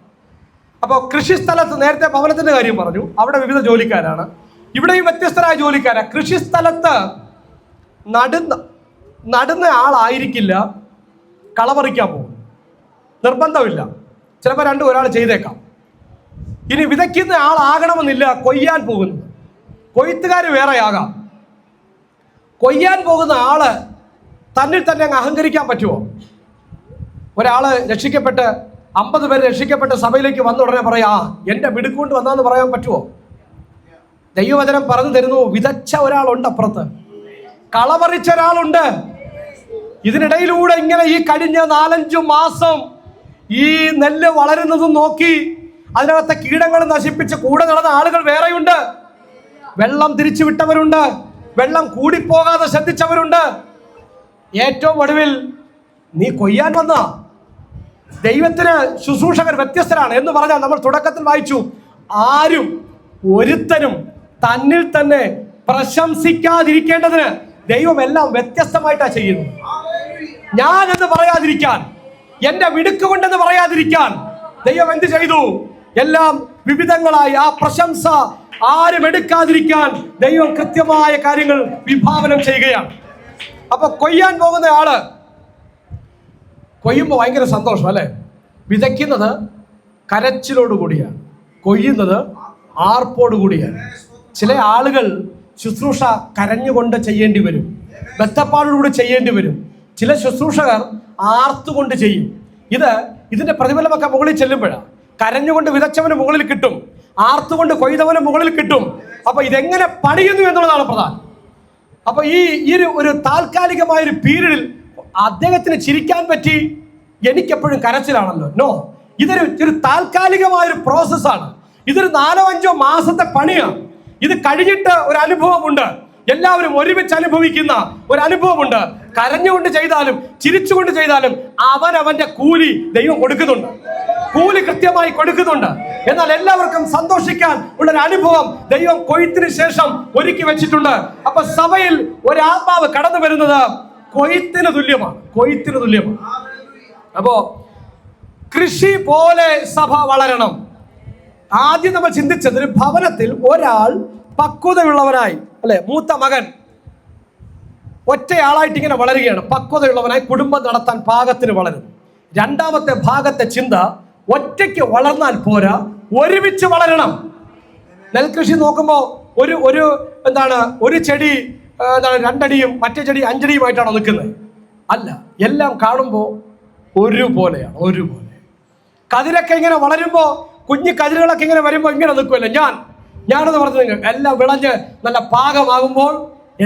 അപ്പോൾ കൃഷിസ്ഥലത്ത് നേരത്തെ ഭവനത്തിൻ്റെ കാര്യം പറഞ്ഞു, അവിടെ വിവിധ ജോലിക്കാരാണ്. ഇവിടെയും വ്യത്യസ്തരായ ജോലിക്കാരാണ്. കൃഷിസ്ഥലത്ത് നടുന്ന ആളായിരിക്കില്ല കളപറിക്കാൻ പോകും, നിർബന്ധമില്ല. ചിലപ്പോൾ ഒരാൾ ചെയ്തേക്കാം. ഇനി വിതയ്ക്കുന്ന ആളാകണമെന്നില്ല കൊയ്യാൻ പോകുന്നത്. കൊയ്ത്തുകാർ വേറെയാകാം. കൊയ്യാൻ പോകുന്ന ആള് തന്നിൽ തന്നെ അങ്ങ് അഹങ്കരിക്കാൻ പറ്റുമോ? ഒരാള് രക്ഷിക്കപ്പെട്ട് 50 പേര് രക്ഷിക്കപ്പെട്ട് സഭയിലേക്ക് വന്ന ഉടനെ പറയാ എൻ്റെ മിടുക്കൊണ്ട് വന്നാന്ന് പറയാൻ പറ്റുമോ? ദൈവവചനം പറഞ്ഞു തരുന്നു, വിതച്ച ഒരാളുണ്ട്, അപ്പുറത്ത് കളപറിച്ച ഒരാളുണ്ട്. ഇതിനിടയിലൂടെ ഇങ്ങനെ ഈ കഴിഞ്ഞ 4-5 മാസം ഈ നെല്ല് വളരുന്നതും നോക്കി അതിനകത്തെ കീടങ്ങൾ നശിപ്പിച്ച് കൂടെ നടന്ന ആളുകൾ വേറെയുണ്ട്. വെള്ളം തിരിച്ചുവിട്ടവരുണ്ട്, വെള്ളം കൂടിപ്പോകാതെ ശ്രദ്ധിച്ചവരുണ്ട്. ഏറ്റവും ഒടുവിൽ നീ കൊയ്യാൻ വന്ന ദൈവത്തിന് ശുശ്രൂഷകർ വ്യത്യസ്തരാണ് എന്ന് പറഞ്ഞാൽ നമ്മൾ തുടക്കത്തിൽ വായിച്ചു, ആരും ഒരുത്തനും തന്നിൽ തന്നെ പ്രശംസിക്കാതിരിക്കേണ്ടതിന് ദൈവം എല്ലാം വ്യത്യസ്തമായിട്ടാണ് ചെയ്യുന്നത്. ഞാൻ എന്ന് പറയാതിരിക്കാൻ, എന്റെ മിടുക്ക് കൊണ്ടെന്ന് പറയാതിരിക്കാൻ ദൈവം എന്ത് ചെയ്തു? എല്ലാം വിവിധങ്ങളായി ആ പ്രശംസ ആരും എടുക്കാതിരിക്കാൻ ദൈവം കൃത്യമായ കാര്യങ്ങൾ വിഭാവനം ചെയ്യുകയാണ്. അപ്പൊ കൊയ്യാൻ പോകുന്ന ആള് കൊയ്യുമ്പോൾ ഭയങ്കര സന്തോഷം അല്ലെ. വിതയ്ക്കുന്നത് കരച്ചിലോടുകൂടിയാണ്, കൊയ്യുന്നത് ആർപ്പോടുകൂടിയാണ്. ചില ആളുകൾ ശുശ്രൂഷ കരഞ്ഞുകൊണ്ട് ചെയ്യേണ്ടി വരും, ബദ്ധപ്പാടോടുകൂടി ചെയ്യേണ്ടി വരും. ചില ശുശ്രൂഷകർ ആർത്തുകൊണ്ട് ചെയ്യും. ഇതിന്റെ പ്രതിഫലമൊക്കെ മുകളിൽ ചെല്ലുമ്പോഴാണ്. കരഞ്ഞുകൊണ്ട് വിതച്ചവന് മുകളിൽ കിട്ടും, ആർത്തുകൊണ്ട് കൊയ്തവന് മുകളിൽ കിട്ടും. അപ്പൊ ഇതെങ്ങനെ പണിയുന്നു എന്നുള്ളതാണ് പ്രധാനം. അപ്പൊ ഈ ഒരു താൽക്കാലികമായൊരു പീരീഡിൽ അദ്ദേഹത്തിന് ചിരിക്കാൻ പറ്റി, എനിക്കെപ്പോഴും കരച്ചിലാണല്ലോ. നോ, ഇതൊരു താൽക്കാലികമായൊരു പ്രോസസ്സാണ്. ഇതൊരു 4-5 മാസത്തെ പണിയാണ്. ഇത് കഴിഞ്ഞിട്ട് ഒരു അനുഭവമുണ്ട്, എല്ലാവരും ഒരുമിച്ച് അനുഭവിക്കുന്ന ഒരു അനുഭവമുണ്ട്. കരഞ്ഞുകൊണ്ട് ചെയ്താലും ചിരിച്ചുകൊണ്ട് ചെയ്താലും അവന്റെ കൂലി ദൈവം കൊടുക്കുന്നുണ്ട്, കൂലി കൃത്യമായി കൊടുക്കുന്നുണ്ട്. എന്നാൽ എല്ലാവർക്കും സന്തോഷിക്കാൻ ഉള്ളൊരു അനുഭവം ദൈവം കൊയ്ത്തിന് ശേഷം ഒരുക്കി വെച്ചിട്ടുണ്ട്. അപ്പൊ സഭയിൽ ഒരാത്മാവ് കടന്നു വരുന്നത് കൊയ്ത്തിന് തുല്യമാണ്, കൊയ്ത്തിന് തുല്യമാണ്. അപ്പോ കൃഷി പോലെ സഭ വളരണം. ആദ്യം നമ്മൾ ചിന്തിച്ചത് ഒരു ഭവനത്തിൽ ഒരാൾ പക്വതയുള്ളവനായി അല്ലെ, മൂത്ത മകൻ ഒറ്റയാളായിട്ട് ഇങ്ങനെ വളരുകയാണ്, പക്വതയുള്ളവനായി കുടുംബം നടത്താൻ പാകത്തിന് വളരുന്നു. രണ്ടാമത്തെ ഭാഗത്തെ ചിന്ത, ഒറ്റയ്ക്ക് വളർന്നാൽ പോരാ, ഒരുമിച്ച് വളരണം. നെൽകൃഷി നോക്കുമ്പോൾ ഒരു ചെടി 2 അടിയും മറ്റേ ചെടി 5 അടിയുമായിട്ടാണ് നിൽക്കുന്നത്. അല്ല. എല്ലാം കാണുമ്പോൾ ഒരുപോലെയാണ്, ഒരുപോലെ. കതിരൊക്കെ ഇങ്ങനെ വളരുമ്പോൾ, കുഞ്ഞു കതിരുകളൊക്കെ ഇങ്ങനെ വരുമ്പോൾ ഇങ്ങനെ നിൽക്കുമല്ലോ. ഞാനെന്ന് പറഞ്ഞു നിങ്ങൾക്ക് എല്ലാം വിളഞ്ഞ് നല്ല പാകമാകുമ്പോൾ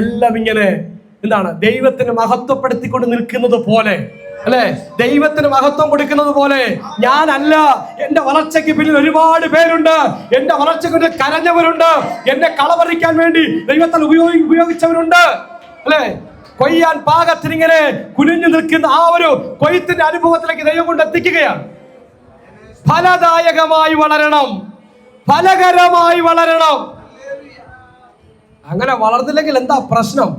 എല്ലാം ഇങ്ങനെ എന്താണ്, ദൈവത്തിന് മഹത്വപ്പെടുത്തിക്കൊണ്ട് നിൽക്കുന്നത് പോലെ, അല്ലെ? ദൈവത്തിന് മഹത്വം കൊടുക്കുന്നത് പോലെ. ഞാനല്ല, എന്റെ വളർച്ചയ്ക്ക് പിന്നിൽ ഒരുപാട് പേരുണ്ട്. എന്റെ വളർച്ചയ്ക്ക് കരഞ്ഞവരുണ്ട്. എന്നെ കളപറിക്കാൻ വേണ്ടി ദൈവത്തിൽ ഉപയോഗിച്ചവരുണ്ട്, അല്ലെ? കൊയ്യാൻ പാകത്തിനിങ്ങനെ കുനിഞ്ഞു നിൽക്കുന്ന ആ ഒരു കൊയ്ത്തിന്റെ അനുഭവത്തിലേക്ക് ദൈവം കൊണ്ട് എത്തിക്കുകയാണ്. ഫലദായകമായി വളരണം, ഫലകരമായി വളരണം. അങ്ങനെ വളർന്നില്ലെങ്കിൽ എന്താ പ്രശ്നം?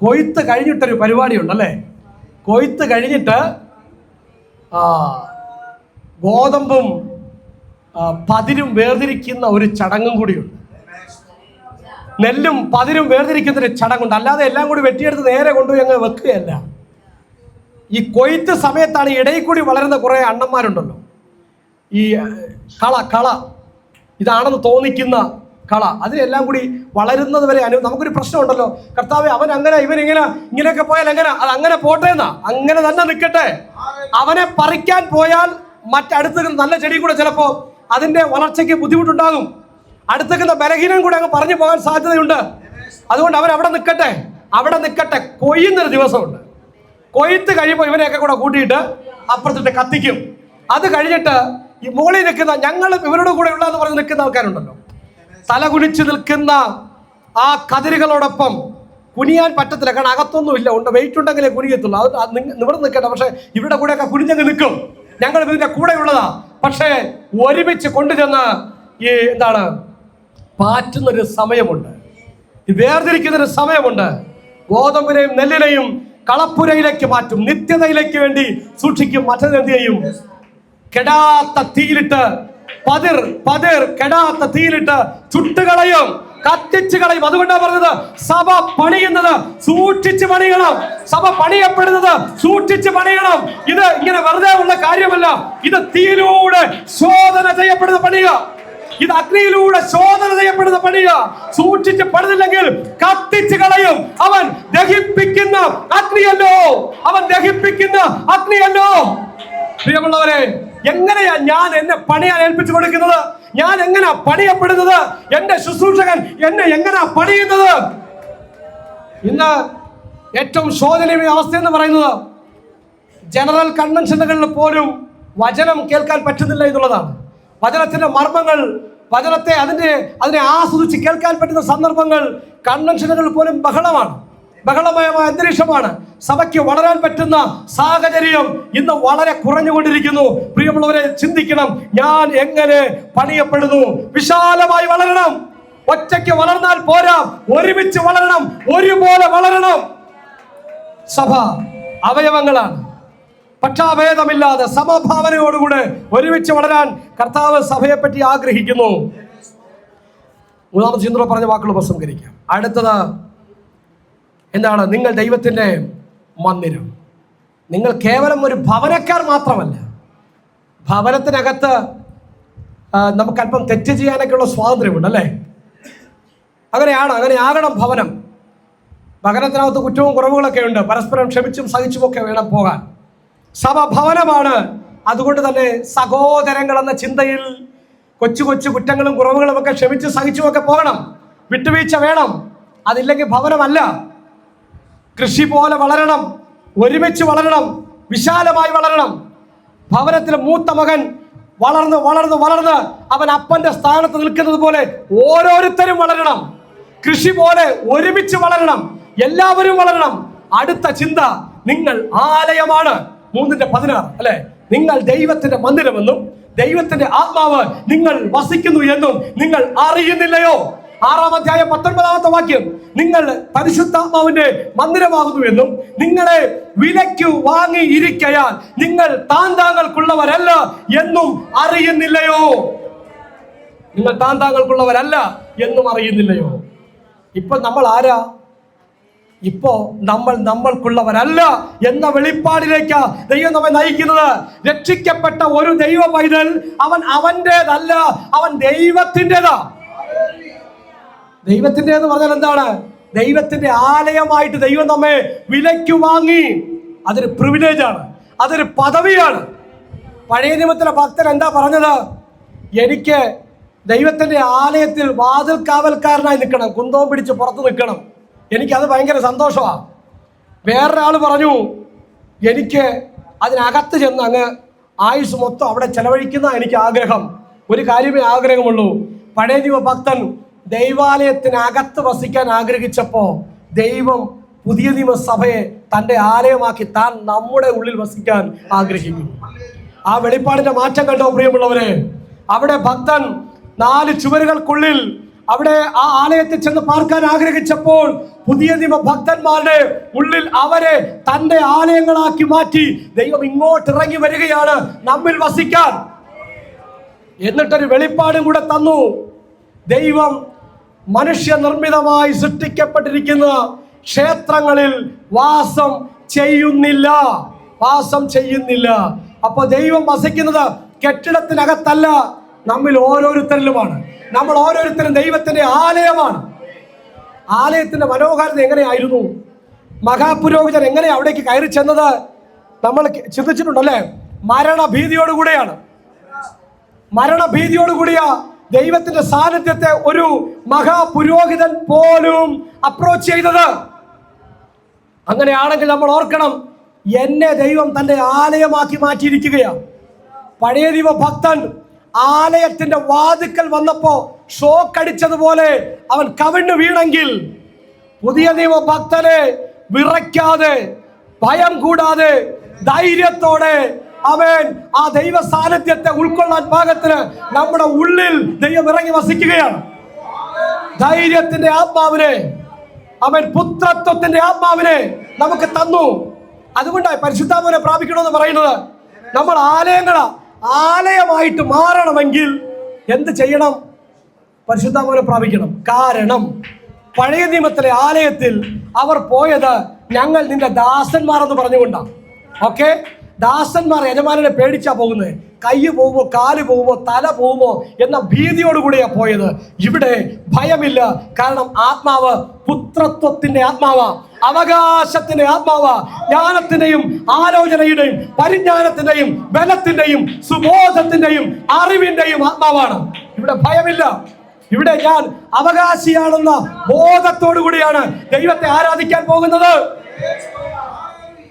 കൊയ്ത്ത് കഴിഞ്ഞിട്ടൊരു പരിപാടി ഉണ്ടല്ലേ. കൊയ്ത്ത് കഴിഞ്ഞിട്ട് ഗോതമ്പും പതിരും വേർതിരിക്കുന്ന ഒരു ചടങ്ങും കൂടിയുണ്ട്. നെല്ലും പതിരും വേർതിരിക്കുന്ന ഒരു ചടങ്ങുണ്ട്. അല്ലാതെ എല്ലാം കൂടി വെട്ടിയെടുത്ത് നേരെ കൊണ്ടുപോയി അങ്ങ് വെക്കുകയല്ല. ഈ കൊയ്ത്ത് സമയത്താണ് ഇടയിൽ കൂടി വളരുന്ന കുറെ അണ്ണന്മാരുണ്ടല്ലോ, ഈ കള ഇതാണെന്ന് തോന്നിക്കുന്ന കള, അതിനെല്ലാം കൂടി വളരുന്നത് വരെ നമുക്കൊരു പ്രശ്നമുണ്ടല്ലോ. കർത്താവേ, അവൻ അങ്ങനെ ഇവൻ ഇങ്ങനെയൊക്കെ പോയാൽ എങ്ങനെ? അത് അങ്ങനെ പോട്ടെ എന്നാ, അങ്ങനെ തന്നെ നിൽക്കട്ടെ. അവനെ പറിക്കാൻ പോയാൽ മറ്റടുത്ത് നല്ല ചെടി കൂടെ ചിലപ്പോ അതിന്റെ വളർച്ചയ്ക്ക് ബുദ്ധിമുട്ടുണ്ടാകും. അടുത്തേക്കുന്ന ബലഹീനം കൂടെ അങ്ങ് പറഞ്ഞു പോകാൻ സാധ്യതയുണ്ട്. അതുകൊണ്ട് അവൻ അവിടെ നിൽക്കട്ടെ. കൊയ്യുന്നൊരു ദിവസമുണ്ട്. കൊയ്ത്ത് കഴിയുമ്പോൾ ഇവനെയൊക്കെ കൂടെ കൂട്ടിയിട്ട് അപ്പുറത്തിട്ട് കത്തിക്കും. അത് കഴിഞ്ഞിട്ട് ഈ മുകളിൽ നിൽക്കുന്ന, ഞങ്ങളും ഇവരുടെ കൂടെ ഉള്ളതെന്ന് പറഞ്ഞ് നിൽക്കുന്ന ആൾക്കാരുണ്ടല്ലോ, തലകുനിച്ച് നിൽക്കുന്ന ആ കതിരുകളോടൊപ്പം കുനിയാൻ പറ്റത്തില്ല. കാരണം അകത്തൊന്നും ഇല്ല, വെയിറ്റ് ഉണ്ടെങ്കിലേ കുനിയത്തുള്ളൂ. അത് നിവർന്ന് നിൽക്കട്ടെ. പക്ഷെ ഇവരുടെ കൂടെയൊക്കെ കുനിഞ്ഞങ്ങ് നിൽക്കും. ഞങ്ങൾ ഇതിന്റെ കൂടെ ഉള്ളതാ. പക്ഷേ ഒരുമിച്ച് കൊണ്ടുചെന്ന് ഈ എന്താണ് പാറ്റുന്നൊരു സമയമുണ്ട്, വേർതിരിക്കുന്നൊരു സമയമുണ്ട്. ഗോതമ്പിനെയും നെല്ലിനെയും കളപ്പുരയിലേക്ക് മാറ്റും, നിത്യതയിലേക്ക് വേണ്ടി സൂക്ഷിക്കും. മറ്റെന്ത് ചെയ്യും? കെടാത്ത തീയിലിട്ട്, പതിർ കെടാത്ത തീയിലിട്ട് ചുട്ടുകളയും, കത്തിച്ച് കളയും. അതുകൊണ്ടാണ് പറഞ്ഞത്, സഭ പണിയുന്നത് സൂക്ഷിച്ച് പണിയണം. സഭ പണിയപ്പെടുന്നത് സൂക്ഷിച്ച് പണിയണം. ഇത് ഇങ്ങനെ വെറുതെ ഉള്ള കാര്യമല്ല. ഇത് തീയിലൂടെ ശോധന ചെയ്യപ്പെടുന്ന പണിയ. ഇത് അഗ്നിയിലൂടെ ശോധന ചെയ്യപ്പെടുന്ന പണിയ. സൂക്ഷിച്ച് പണിതില്ലെങ്കിൽ കത്തിച്ച് കളയും. അവൻ ദഹിപ്പിക്കുന്ന അഗ്നിയല്ലോ, അവൻ ദഹിപ്പിക്കുന്ന അഗ്നിയല്ലോ. പ്രിയമുള്ളവരെ, എങ്ങനെയാ ഞാൻ എന്നെ പണിയാൻ ഏൽപ്പിച്ചു കൊടുക്കുന്നത്? ഞാൻ എങ്ങനെയാ പണിയപ്പെടുന്നത്? എന്റെ ശുശ്രൂഷകൻ എന്നെ എങ്ങനെയാ പണിയുന്നത്? ഇന്ന് ഏറ്റവും ശോചനീയ അവസ്ഥ എന്ന് പറയുന്നത് ജനറൽ കൺവെൻഷനുകളിൽ പോലും വചനം കേൾക്കാൻ പറ്റുന്നില്ല എന്നുള്ളതാണ്. വചനത്തിന്റെ മർമ്മങ്ങൾ, വചനത്തെ അതിനെ ആസ്വദിച്ച് കേൾക്കാൻ പറ്റുന്ന സന്ദർഭങ്ങൾ കൺവെൻഷനുകളിൽ പോലും ബഹളമയമായ അന്തരീക്ഷമാണ്. സഭയ്ക്ക് വളരാൻ പറ്റുന്ന സാഹചര്യം ഇന്ന് വളരെ കുറഞ്ഞുകൊണ്ടിരിക്കുന്നു. പ്രിയമുള്ളവരെ, ചിന്തിക്കണം, ഞാൻ എങ്ങനെ പണിയപ്പെടുന്നു? വിശാലമായി വളരണം. ഒറ്റയ്ക്ക് വളർന്നാൽ പോരാ, ഒരുമിച്ച് വളരണം, ഒരുപോലെ വളരണം. സഭ അവയവങ്ങളാണ്. പക്ഷാഭേദമില്ലാതെ സമഭാവനയോടുകൂടെ ഒരുമിച്ച് വളരാൻ കർത്താവ് സഭയെപ്പറ്റി ആഗ്രഹിക്കുന്നു. മൂന്നാമത് ചിന്തകൾ പറഞ്ഞ വാക്കുകൾ ഉപസംഹരിക്കാം. അടുത്തത് എന്താണ്? നിങ്ങൾ ദൈവത്തിൻ്റെ മന്ദിരം. നിങ്ങൾ കേവലം ഒരു ഭവനക്കാർ മാത്രമല്ല. ഭവനത്തിനകത്ത് നമുക്കല്പം തെറ്റ് ചെയ്യാനൊക്കെയുള്ള സ്വാതന്ത്ര്യമുണ്ട്, അല്ലേ? അങ്ങനെ ആകണം ഭവനം. ഭവനത്തിനകത്ത് കുറ്റവും കുറവുകളൊക്കെ ഉണ്ട്. പരസ്പരം ക്ഷമിച്ചും സഹിച്ചുമൊക്കെ വേണം പോകാൻ. സഭ ഭവനമാണ്. അതുകൊണ്ട് തന്നെ സഹോദരങ്ങൾ എന്ന ചിന്തയിൽ കൊച്ചു കൊച്ചു കുറ്റങ്ങളും കുറവുകളും ഒക്കെ ക്ഷമിച്ചും സഹിച്ചുമൊക്കെ പോകണം. വിട്ടുവീഴ്ച വേണം. അതില്ലെങ്കിൽ ഭവനമല്ല. കൃഷി പോലെ വളരണം, ഒരുമിച്ച് വളരണം, വിശാലമായി വളരണം. ഭവനത്തിൽ മൂത്ത മകൻ വളർന്ന് വളർന്ന് വളർന്ന് അവൻ അപ്പന്റെ സ്ഥാനത്ത് നിൽക്കുന്നത് പോലെ ഓരോരുത്തരും വളരണം. കൃഷി പോലെ ഒരുമിച്ച് വളരണം, എല്ലാവരും വളരണം. അടുത്ത ചിന്ത, നിങ്ങൾ ആലയമാണ്. 3:16 അല്ലെ? നിങ്ങൾ ദൈവത്തിന്റെ മന്ദിരമെന്നും ദൈവത്തിന്റെ ആത്മാവ് നിങ്ങൾ വസിക്കുന്നു എന്നും നിങ്ങൾ അറിയുന്നില്ലയോ? 6-ാം അധ്യായം 19-ാമത്തെ വാക്യം, നിങ്ങൾ പരിശുദ്ധാത്മാവിന്റെ മന്ദിരമാകുന്നു എന്നും നിങ്ങളെ വിലയ്ക്ക് വാങ്ങി ഇരിക്കയാൽ നിങ്ങൾ താന്താങ്ങൾക്കുള്ളവരല്ല എന്നും അറിയുന്നില്ലയോ? നിങ്ങൾ താന്താങ്ങൾക്കുള്ളവരല്ല എന്നും അറിയുന്നില്ലയോ? ഇപ്പൊ നമ്മൾ ആരാ? ഇപ്പോ നമ്മൾക്കുള്ളവരല്ല എന്ന വെളിപ്പാടിലേക്ക് ദൈവം നമ്മെ നയിക്കുന്നത്. രക്ഷിക്കപ്പെട്ട ഒരു ദൈവ പൈതൽ അവൻ അവന്റേതല്ല, അവൻ ദൈവത്തിൻ്റെതാ. ദൈവത്തിൻ്റെ എന്ന് പറഞ്ഞാൽ എന്താണ്? ദൈവത്തിന്റെ ആലയമായിട്ട് ദൈവം നമ്മെ വിലയ്ക്ക് വാങ്ങി. അതൊരു പ്രിവിലേജാണ്, അതൊരു പദവിയാണ്. പഴയ നിയമത്തിലെ ഭക്തൻ എന്താ പറഞ്ഞത്? എനിക്ക് ദൈവത്തിന്റെ ആലയത്തിൽ വാതിൽ കാവൽക്കാരനായി നിൽക്കണം, കുന്തവും പിടിച്ച് പുറത്ത് നിൽക്കണം, എനിക്കത് ഭയങ്കര സന്തോഷമാണ്. വേറൊരാൾ പറഞ്ഞു, എനിക്ക് അതിനകത്ത് ചെന്ന് അങ്ങ് ആയുസ് മൊത്തം അവിടെ ചെലവഴിക്കുന്ന എനിക്ക് ആഗ്രഹം. ഒരു കാര്യമേ ആഗ്രഹമുള്ളൂ. പഴയ നിയമ ഭക്തൻ ദൈവാലയത്തിനകത്ത് വസിക്കാൻ ആഗ്രഹിച്ചപ്പോൾ ദൈവം പുതിയ നിയമസഭയെ തൻ്റെ ആലയമാക്കി താൻ നമ്മുടെ ഉള്ളിൽ വസിക്കാൻ ആഗ്രഹിക്കുന്നു. ആ വെളിപ്പാടിന്റെ മാറ്റം കണ്ടോ പ്രിയമുള്ളവരെ? അവിടെ ഭക്തൻ 4 ചുവരുകൾക്കുള്ളിൽ അവിടെ ആ ആലയത്തിൽ ചെന്ന് പാർക്കാൻ ആഗ്രഹിച്ചപ്പോൾ പുതിയ നിയമ ഭക്തന്മാരുടെ ഉള്ളിൽ അവരെ തന്റെ ആലയങ്ങളാക്കി മാറ്റി ദൈവം ഇങ്ങോട്ട് ഇറങ്ങി വരികയാണ് നമ്മിൽ വസിക്കാൻ. എന്നിട്ടൊരു വെളിപ്പാടും കൂടെ തന്നു. ദൈവം മനുഷ്യനിർമ്മിതമായി സൃഷ്ടിക്കപ്പെട്ടിരിക്കുന്ന ക്ഷേത്രങ്ങളിൽ വാസം ചെയ്യുന്നില്ല. അപ്പൊ ദൈവം വസിക്കുന്നത് കെട്ടിടത്തിനകത്തല്ല, നമ്മിൽ ഓരോരുത്തരിലുമാണ്. നമ്മൾ ഓരോരുത്തരും ദൈവത്തിന്റെ ആലയമാണ്. ആലയത്തിന്റെ മനോഹാരിത എങ്ങനെയായിരുന്നു? മഹാപുരോഹിതൻ എങ്ങനെ അവിടേക്ക് കയറി ചെന്നത് നമ്മൾ ചിന്തിച്ചിട്ടുണ്ടല്ലേ? മരണഭീതിയോടുകൂടിയ ദൈവത്തിന്റെ സാന്നിധ്യത്തെ ഒരു മഹാപുരോഹിതൻ പോലും അപ്രോച്ച് ചെയ്തത്. അങ്ങനെയാണെങ്കിൽ നമ്മൾ ഓർക്കണം, എന്നെ ദൈവം തന്റെ ആലയമാക്കി മാറ്റിയിരിക്കുകയാണ്. പഴയ നിയമ ഭക്തൻ ആലയത്തിന്റെ വാതിക്കൽ വന്നപ്പോ ഷോക്കടിച്ചതുപോലെ അവൻ കവിണ്ണു വീണെങ്കിൽ, പുതിയ നിയമ ഭക്തനെ വിറയ്ക്കാതെ ഭയം കൂടാതെ ധൈര്യത്തോടെ അവൻ ആ ദൈവ സാന്നിധ്യത്തെ ഉൾക്കൊള്ളാൻ പാകത്തിന് നമ്മുടെ ഉള്ളിൽ ദൈവം ഇറങ്ങി വസിക്കുകയാണ്. ധൈര്യത്തിന്റെ ആത്മാവിനെ, അവൻ പുത്രത്വത്തിന്റെ ആത്മാവിനെ നമുക്ക് തന്നു. അതുകൊണ്ടാണ് പരിശുദ്ധാത്മാവിനെ പ്രാപിക്കണമെന്ന് പറയുന്നത്. നമ്മൾ ആലയമായിട്ട് മാറണമെങ്കിൽ എന്ത് ചെയ്യണം? പരിശുദ്ധാത്മാവിനെ പ്രാപിക്കണം. കാരണം പഴയ നിയമത്തിലെ ആലയത്തിൽ അവർ പോയത് ഞങ്ങൾ നിന്റെ ദാസന്മാർ എന്ന് പറഞ്ഞുകൊണ്ടാണ്. ഓക്കെ, ദാസന്മാർ യജമാനെ പേടിച്ചാ പോകുന്നത്. കൈ പോകുമോ, കാല് പോകുമോ, തല പോകുമോ എന്ന ഭീതിയോടുകൂടിയാ പോയത്. ഇവിടെ ഭയമില്ല. കാരണം ആത്മാവ് പുത്രത്വത്തിന്റെ ആത്മാവാ, അവകാശത്തിന്റെ ആത്മാവാ, ജ്ഞാനത്തിന്റെയും ആലോചനയുടെയും പരിജ്ഞാനത്തിന്റെയും ബലത്തിന്റെയും സുബോധത്തിന്റെയും അറിവിന്റെയും ആത്മാവാണ്. ഇവിടെ ഭയമില്ല. ഇവിടെ ഞാൻ അവകാശിയാണെന്ന ബോധത്തോടു കൂടിയാണ് ദൈവത്തെ ആരാധിക്കാൻ പോകുന്നത്.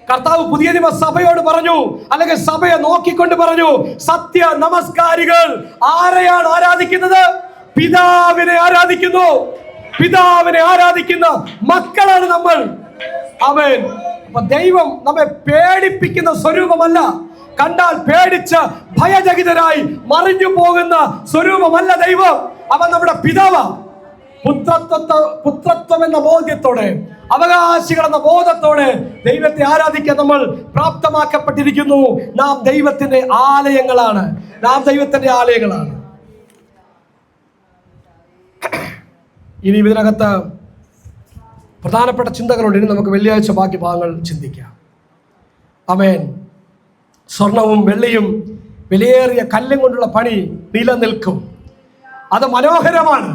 കർത്താവ് പുതിയ നിയമ സഭയോട് പറഞ്ഞു, അല്ലെങ്കിൽ സഭയെ നോക്കിക്കൊണ്ട് പറഞ്ഞു, സത്യ നമസ്കാരികൾ ആരെയാണ് ആരാധിക്കുന്നത്? പിതാവിനെ ആരാധിക്കുന്നു. പിതാവിനെ ആരാധിക്കുന്ന മക്കളാണ് നമ്മൾ. അപ്പൊ ദൈവം നമ്മെ പേടിപ്പിക്കുന്ന സ്വരൂപമല്ല, കണ്ടാൽ പേടിച്ച് ഭയചകിതരായി മറിഞ്ഞു പോകുന്ന സ്വരൂപമല്ല ദൈവം. അവൻ നമ്മുടെ പിതാവാണ്. പുത്രത്വം എന്ന ബോധ്യത്തോടെ, അവകാശികളെന്ന ബോധത്തോടെ ദൈവത്തെ ആരാധിക്കാൻ നമ്മൾ പ്രാപ്തമാക്കപ്പെട്ടിരിക്കുന്നു. നാം ദൈവത്തിന്റെ ആലയങ്ങളാണ്. ഇനി ഇതിനകത്ത് പ്രധാനപ്പെട്ട ചിന്തകളുണ്ട്. ഇനി നമുക്ക് വെള്ളിയാഴ്ച ബാക്കി ഭാഗങ്ങൾ ചിന്തിക്കാം. ആമേൻ. സ്വർണവും വെള്ളിയും വിലയേറിയ കല്ലും കൊണ്ടുള്ള പണി നിലനിൽക്കും. അത് മനോഹരമാണ്,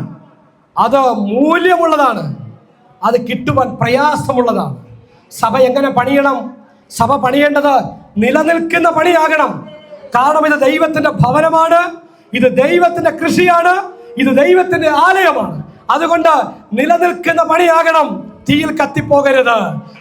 അത് മൂല്യമുള്ളതാണ്, അത് കിട്ടുവാൻ പ്രയാസമുള്ളതാണ്. സഭ എങ്ങനെ പണിയണം? സഭ പണിയേണ്ടത് നിലനിൽക്കുന്ന പണിയാകണം. കാരണം ഇത് ദൈവത്തിന്റെ ഭവനമാണ്, ഇത് ദൈവത്തിന്റെ കൃഷിയാണ്, ഇത് ദൈവത്തിന്റെ ആലയമാണ്. അതുകൊണ്ട് നിലനിൽക്കുന്ന പണിയാകണം, തീയിൽ കത്തിപ്പോകരുത്.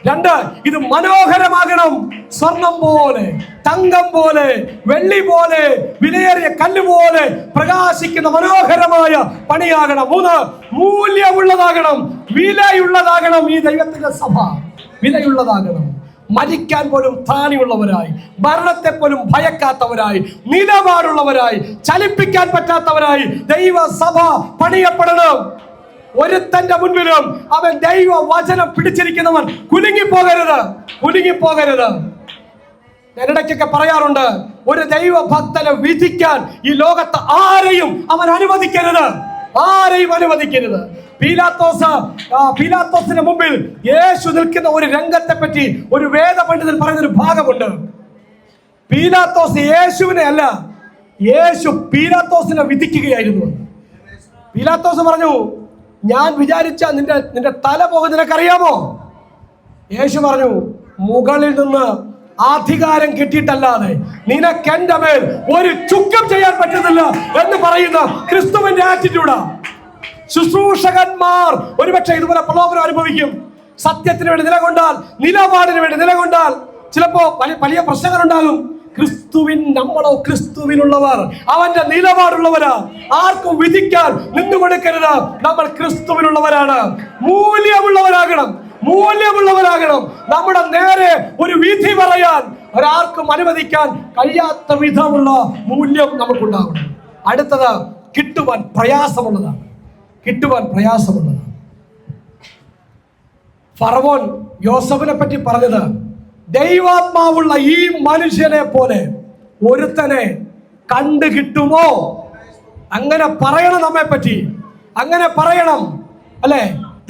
2, ഇത് മനോഹരമാകണം. സ്വർണം പോലെ, തങ്കം പോലെ, വെള്ളി പോലെ, വിലയേറിയ കല്ല് പോലെ പ്രകാശിക്കുന്ന മനോഹരമായ പണിയാകണം. 3, മൂല്യമുള്ളതാകണം, വിലയുള്ളതാകണം. ഈ ദൈവത്തിന്റെ സഭ വിലയുള്ളതാകണം. മരിക്കാൻ പോലും ത്രാണിയുള്ളവരായി, മരണത്തെ പോലും ഭയക്കാത്തവരായി, നിലപാടുള്ളവരായി, ചലിപ്പിക്കാൻ പറ്റാത്തവരായി ദൈവ സഭ പണിയപ്പെടണം. ഒരുത്തന്റെ മുൻപിലും അവൻ ദൈവ വചനം പിടിച്ചിരിക്കുന്നവൻ കുലുങ്ങിപ്പോകരുത്. ഞാനിടയ്ക്കൊക്കെ പറയാറുണ്ട്, ഒരു ദൈവ ഭക്തനെ വിധിക്കാൻ ഈ ലോകത്ത് ആരെയും അവൻ അനുവദിക്കരുത്. പീലാത്തോസിന് മുമ്പിൽ യേശു നിൽക്കുന്ന ഒരു രംഗത്തെ പറ്റി ഒരു വേദപണ്ഡിതൻ പറയുന്നൊരു ഭാഗമുണ്ട്. പീലാത്തോസ് യേശുവിനെ അല്ല, യേശു പീലാത്തോസിനെ വിധിക്കുകയായിരുന്നു. പീലാത്തോസ് പറഞ്ഞു, ഞാൻ വിചാരിച്ച നിന്റെ തല പോകുന്ന നിനക്കറിയാമോ? യേശു പറഞ്ഞു, മുകളിൽ നിന്ന് അധികാരം കിട്ടിയിട്ടല്ലാതെ നിനക്ക് എന്റെ മേൽ ഒരു ചുക്കം ചെയ്യാൻ പറ്റുന്നില്ല എന്ന് പറയുന്ന ക്രിസ്തുവിന്റെ ആറ്റിറ്റ്യൂഡാ. ശുശ്രൂഷകന്മാർ ഒരുപക്ഷെ ഇതുപോലെ പ്രലോഭനം അനുഭവിക്കും. സത്യത്തിന് വേണ്ടി നിലകൊണ്ടാൽ, നിലപാടിന് വേണ്ടി നിലകൊണ്ടാൽ ചിലപ്പോ വലിയ പ്രശ്നങ്ങൾ ഉണ്ടാകും. നമ്മളോ ക്രിസ്തുവിനുള്ളവർ, അവന്റെ നിലപാടുള്ളവരാ. ആർക്കും വിധിക്കാൻ നിന്നുകൊടുക്കരുത്. നമ്മൾ ക്രിസ്തുവിനുള്ളവരാണ്. മൂല്യമുള്ളവരാകണം. നമ്മുടെ നേരെ ഒരു വിധി പറയാൻ ഒരാൾക്കും അനുവദിക്കാൻ കഴിയാത്ത വിധമുള്ള മൂല്യം നമുക്കുണ്ടാകണം. അടുത്തത് കിട്ടുവാൻ പ്രയാസമുള്ളതാണ്. ഫറവോൻ യോസഫിനെ പറ്റി പറഞ്ഞത്, ദൈവാത്മാവുള്ള ഈ മനുഷ്യനെ പോലെ ഒരുത്തനെ കണ്ടു കിട്ടുമോ? അങ്ങനെ പറയണം, നമ്മെ പറ്റി അങ്ങനെ പറയണം അല്ലെ?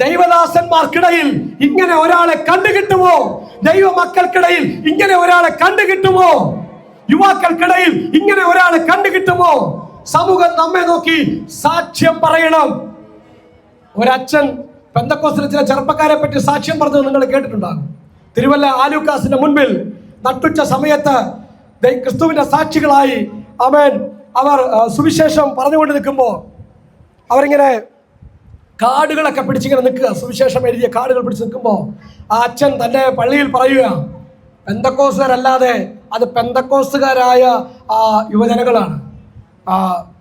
ദൈവദാസന്മാർക്കിടയിൽ ഇങ്ങനെ ഒരാളെ കണ്ടു കിട്ടുമോ? ദൈവ മക്കൾക്കിടയിൽ ഇങ്ങനെ ഒരാളെ കണ്ടു കിട്ടുമോ? യുവാക്കൾക്കിടയിൽ ഇങ്ങനെ ഒരാളെ കണ്ടു കിട്ടുമോ? സമൂഹം നമ്മെ നോക്കി സാക്ഷ്യം പറയണം. ഒരച്ഛൻ പെന്തക്കോസ്തിലെ ചില ചെറുപ്പക്കാരെ പറ്റി സാക്ഷ്യം പറഞ്ഞത് നിങ്ങൾ കേട്ടിട്ടുണ്ടാകും. തിരുവല്ല ആലൂക്കാസിന്റെ മുൻപിൽ നട്ടുച്ച സമയത്ത് ക്രിസ്തുവിന്റെ സാക്ഷികളായി അവർ സുവിശേഷം പറഞ്ഞുകൊണ്ട് നിൽക്കുമ്പോൾ അവരിങ്ങനെ കാർഡുകളൊക്കെ പിടിച്ചിങ്ങനെ നിൽക്കുക. സുവിശേഷം എഴുതിയ കാർഡുകൾ പിടിച്ച് നിൽക്കുമ്പോൾ ആ അച്ഛൻ തൻ്റെ പള്ളിയിൽ പറയുക, പെന്തക്കോസ്തുകാരല്ലാതെ അത് പെന്തക്കോസ്തുകാരായ യുവജനങ്ങളാണ്,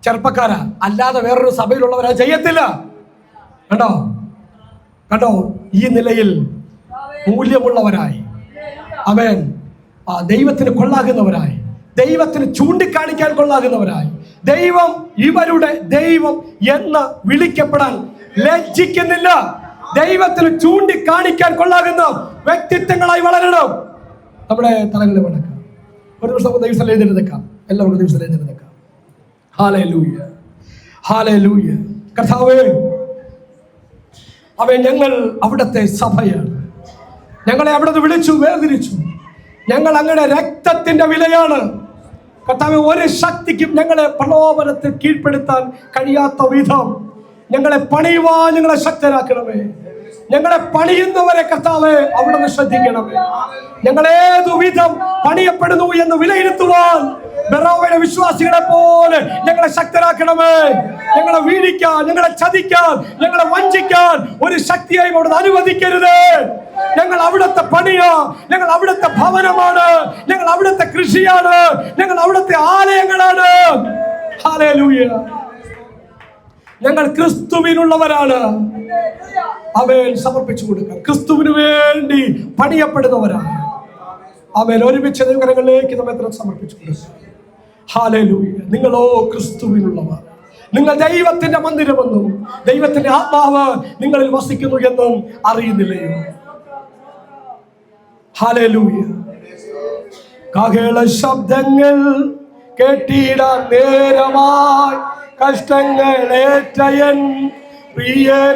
ചെറുപ്പക്കാരാ, അല്ലാതെ വേറൊരു സഭയിലുള്ളവരാ ചെയ്യത്തില്ല. കണ്ടോ ഈ നിലയിൽ മൂല്യമുള്ളവരായി ദൈവത്തിന് കൊള്ളാകുന്നവരായി, ദൈവത്തിന് ചൂണ്ടിക്കാണിക്കാൻ കൊള്ളാകുന്നവരായി, ദൈവം ഇവരുടെ ദൈവം എന്ന് വിളിക്കപ്പെടാൻ ലജ്ജിക്കുന്നില്ല. ദൈവത്തിന് ചൂണ്ടിക്കാണിക്കാൻ കൊള്ളാകുന്ന വ്യക്തിത്വങ്ങളായി വളരണം. നമ്മുടെ തലങ്ങളിൽ വണക്കാം. ഒരു ദിവസം ദൈവസ്ഥലം എഴുതിയെടുക്കാം. എല്ലാവർക്കും ദൈവസ്ഥലം എഴുതിയെടുക്കാം. Hallelujah, hallelujah. കർത്താവേ, ഞങ്ങൾ അവിടുത്തെ സഭയാണ്. ഞങ്ങളെ അവിടെ വിളിച്ചു, വേർതിരിച്ചു. ഞങ്ങൾ അങ്ങയുടെ രക്തത്തിന്റെ വിലയാണ്. കർത്താവേ, ഒരു ശക്തിക്കും ഞങ്ങളെ പ്രലോഭനത്തിൽ കീഴ്പ്പെടുത്താൻ കഴിയാത്ത വിധം ഞങ്ങളെ പണിയുവാൻ ഞങ്ങളെ ശക്തരാക്കണമേ. ഞങ്ങളെ പണിയുന്നവരെ കർത്താവേ അവിടുന്ന് ശ്രദ്ധിക്കണമേ. ഞങ്ങളേതു വിധം പണിയപ്പെടുന്നു എന്ന് വിലയിരുത്തുവാൻ ബെറോവയിലെ വിശ്വാസികളെ പോലെ ഞങ്ങളെ ശക്തരാക്കണമേ. ഞങ്ങളെ വീഴിക്കാൻ, ഞങ്ങളെ ചതിക്കാൻ, ഞങ്ങളെ വഞ്ചിക്കാൻ ഒരു ശക്തിയായി അവിടുന്ന് അനുവദിക്കരുത്. ഞങ്ങൾ അവിടുത്തെ പണിയാ, ഞങ്ങൾ അവിടുത്തെ ഭവനമാണ്, ഞങ്ങൾ അവിടുത്തെ കൃഷിയാണ്, ഞങ്ങൾ അവിടുത്തെ ആലയങ്ങളാണ്. ഹല്ലേലൂയ. ഞങ്ങൾ ക്രിസ്തുവിനുള്ളവരാണ്. അവൻ സമർപ്പിച്ചു കൊടുക്കാൻ ക്രിസ്തുവിന് വേണ്ടി പണിയപ്പെടുന്നവരാണ്. അവൻ ഒരുമിച്ച് ദൈവകരങ്ങളിലേക്ക് നമ്മെ സമർപ്പിച്ചു കൊടുക്കുക. ഹല്ലേലൂയ. നിങ്ങളോ ക്രിസ്തുവിനുള്ളവർ. നിങ്ങൾ ദൈവത്തിന്റെ മന്ദിരമെന്നും ദൈവത്തിന്റെ ആത്മാവ് നിങ്ങളിൽ വസിക്കുന്നു എന്നും അറിയുന്നില്ലയോ? ഹല്ലേലൂയ. കാഹള ശബ്ദങ്ങൾ കേട്ടിടാൻ നേരമായി കഷ്ടങ്ങളേറ്റയൻ പ്രിയരെ